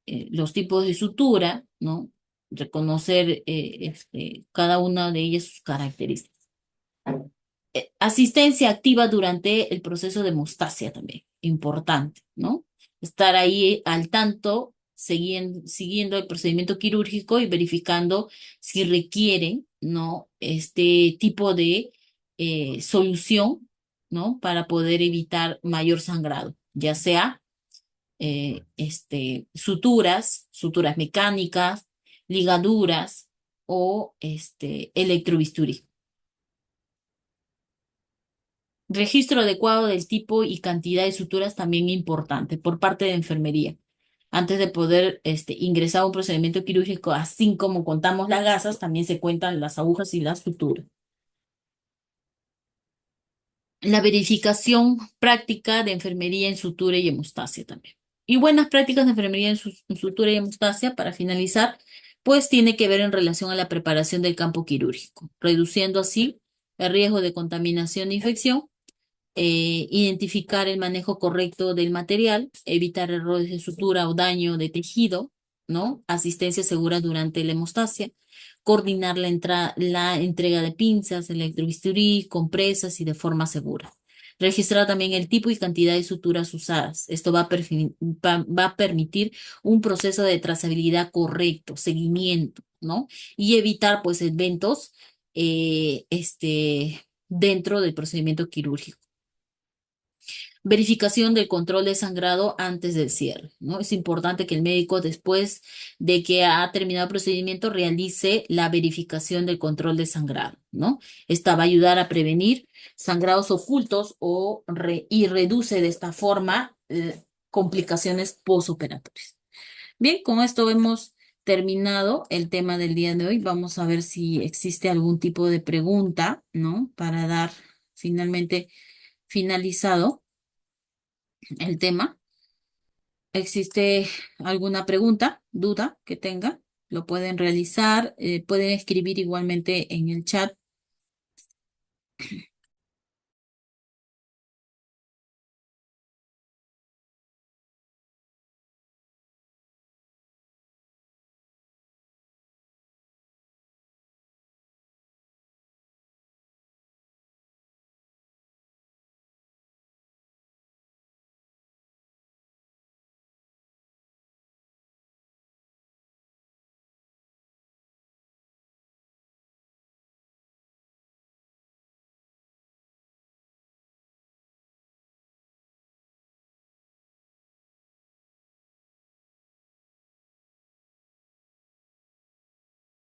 Los tipos de sutura, ¿no? Reconocer cada una de ellas sus características. Asistencia activa durante el proceso de hemostasia también, importante, ¿no? Estar ahí al tanto, siguiendo el procedimiento quirúrgico y verificando si requieren, ¿no? Este tipo de solución, ¿no? Para poder evitar mayor sangrado, ya sea suturas mecánicas, ligaduras o electrobisturí. Registro adecuado del tipo y cantidad de suturas también importante por parte de enfermería. Antes de poder ingresar a un procedimiento quirúrgico, así como contamos las gasas, también se cuentan las agujas y las suturas. La verificación práctica de enfermería en sutura y hemostasia también. Y buenas prácticas de enfermería en sutura y hemostasia, para finalizar, pues tiene que ver en relación a la preparación del campo quirúrgico, reduciendo así el riesgo de contaminación e infección, identificar el manejo correcto del material, evitar errores de sutura o daño de tejido, ¿no? Asistencia segura durante la hemostasia, coordinar la entrega de pinzas, electrobisturí, compresas y de forma segura. Registrar también el tipo y cantidad de suturas usadas. Esto va a permitir un proceso de trazabilidad correcto, seguimiento, ¿no? Y evitar pues eventos dentro del procedimiento quirúrgico. Verificación del control de sangrado antes del cierre, ¿no? Es importante que el médico, después de que ha terminado el procedimiento, realice la verificación del control de sangrado, ¿no? Esta va a ayudar a prevenir sangrados ocultos y reduce de esta forma complicaciones postoperatorias. Bien, con esto hemos terminado el tema del día de hoy. Vamos a ver si existe algún tipo de pregunta, ¿no? Para dar finalmente finalizado el tema. ¿Existe alguna pregunta, duda que tenga? Lo pueden realizar, pueden escribir igualmente en el chat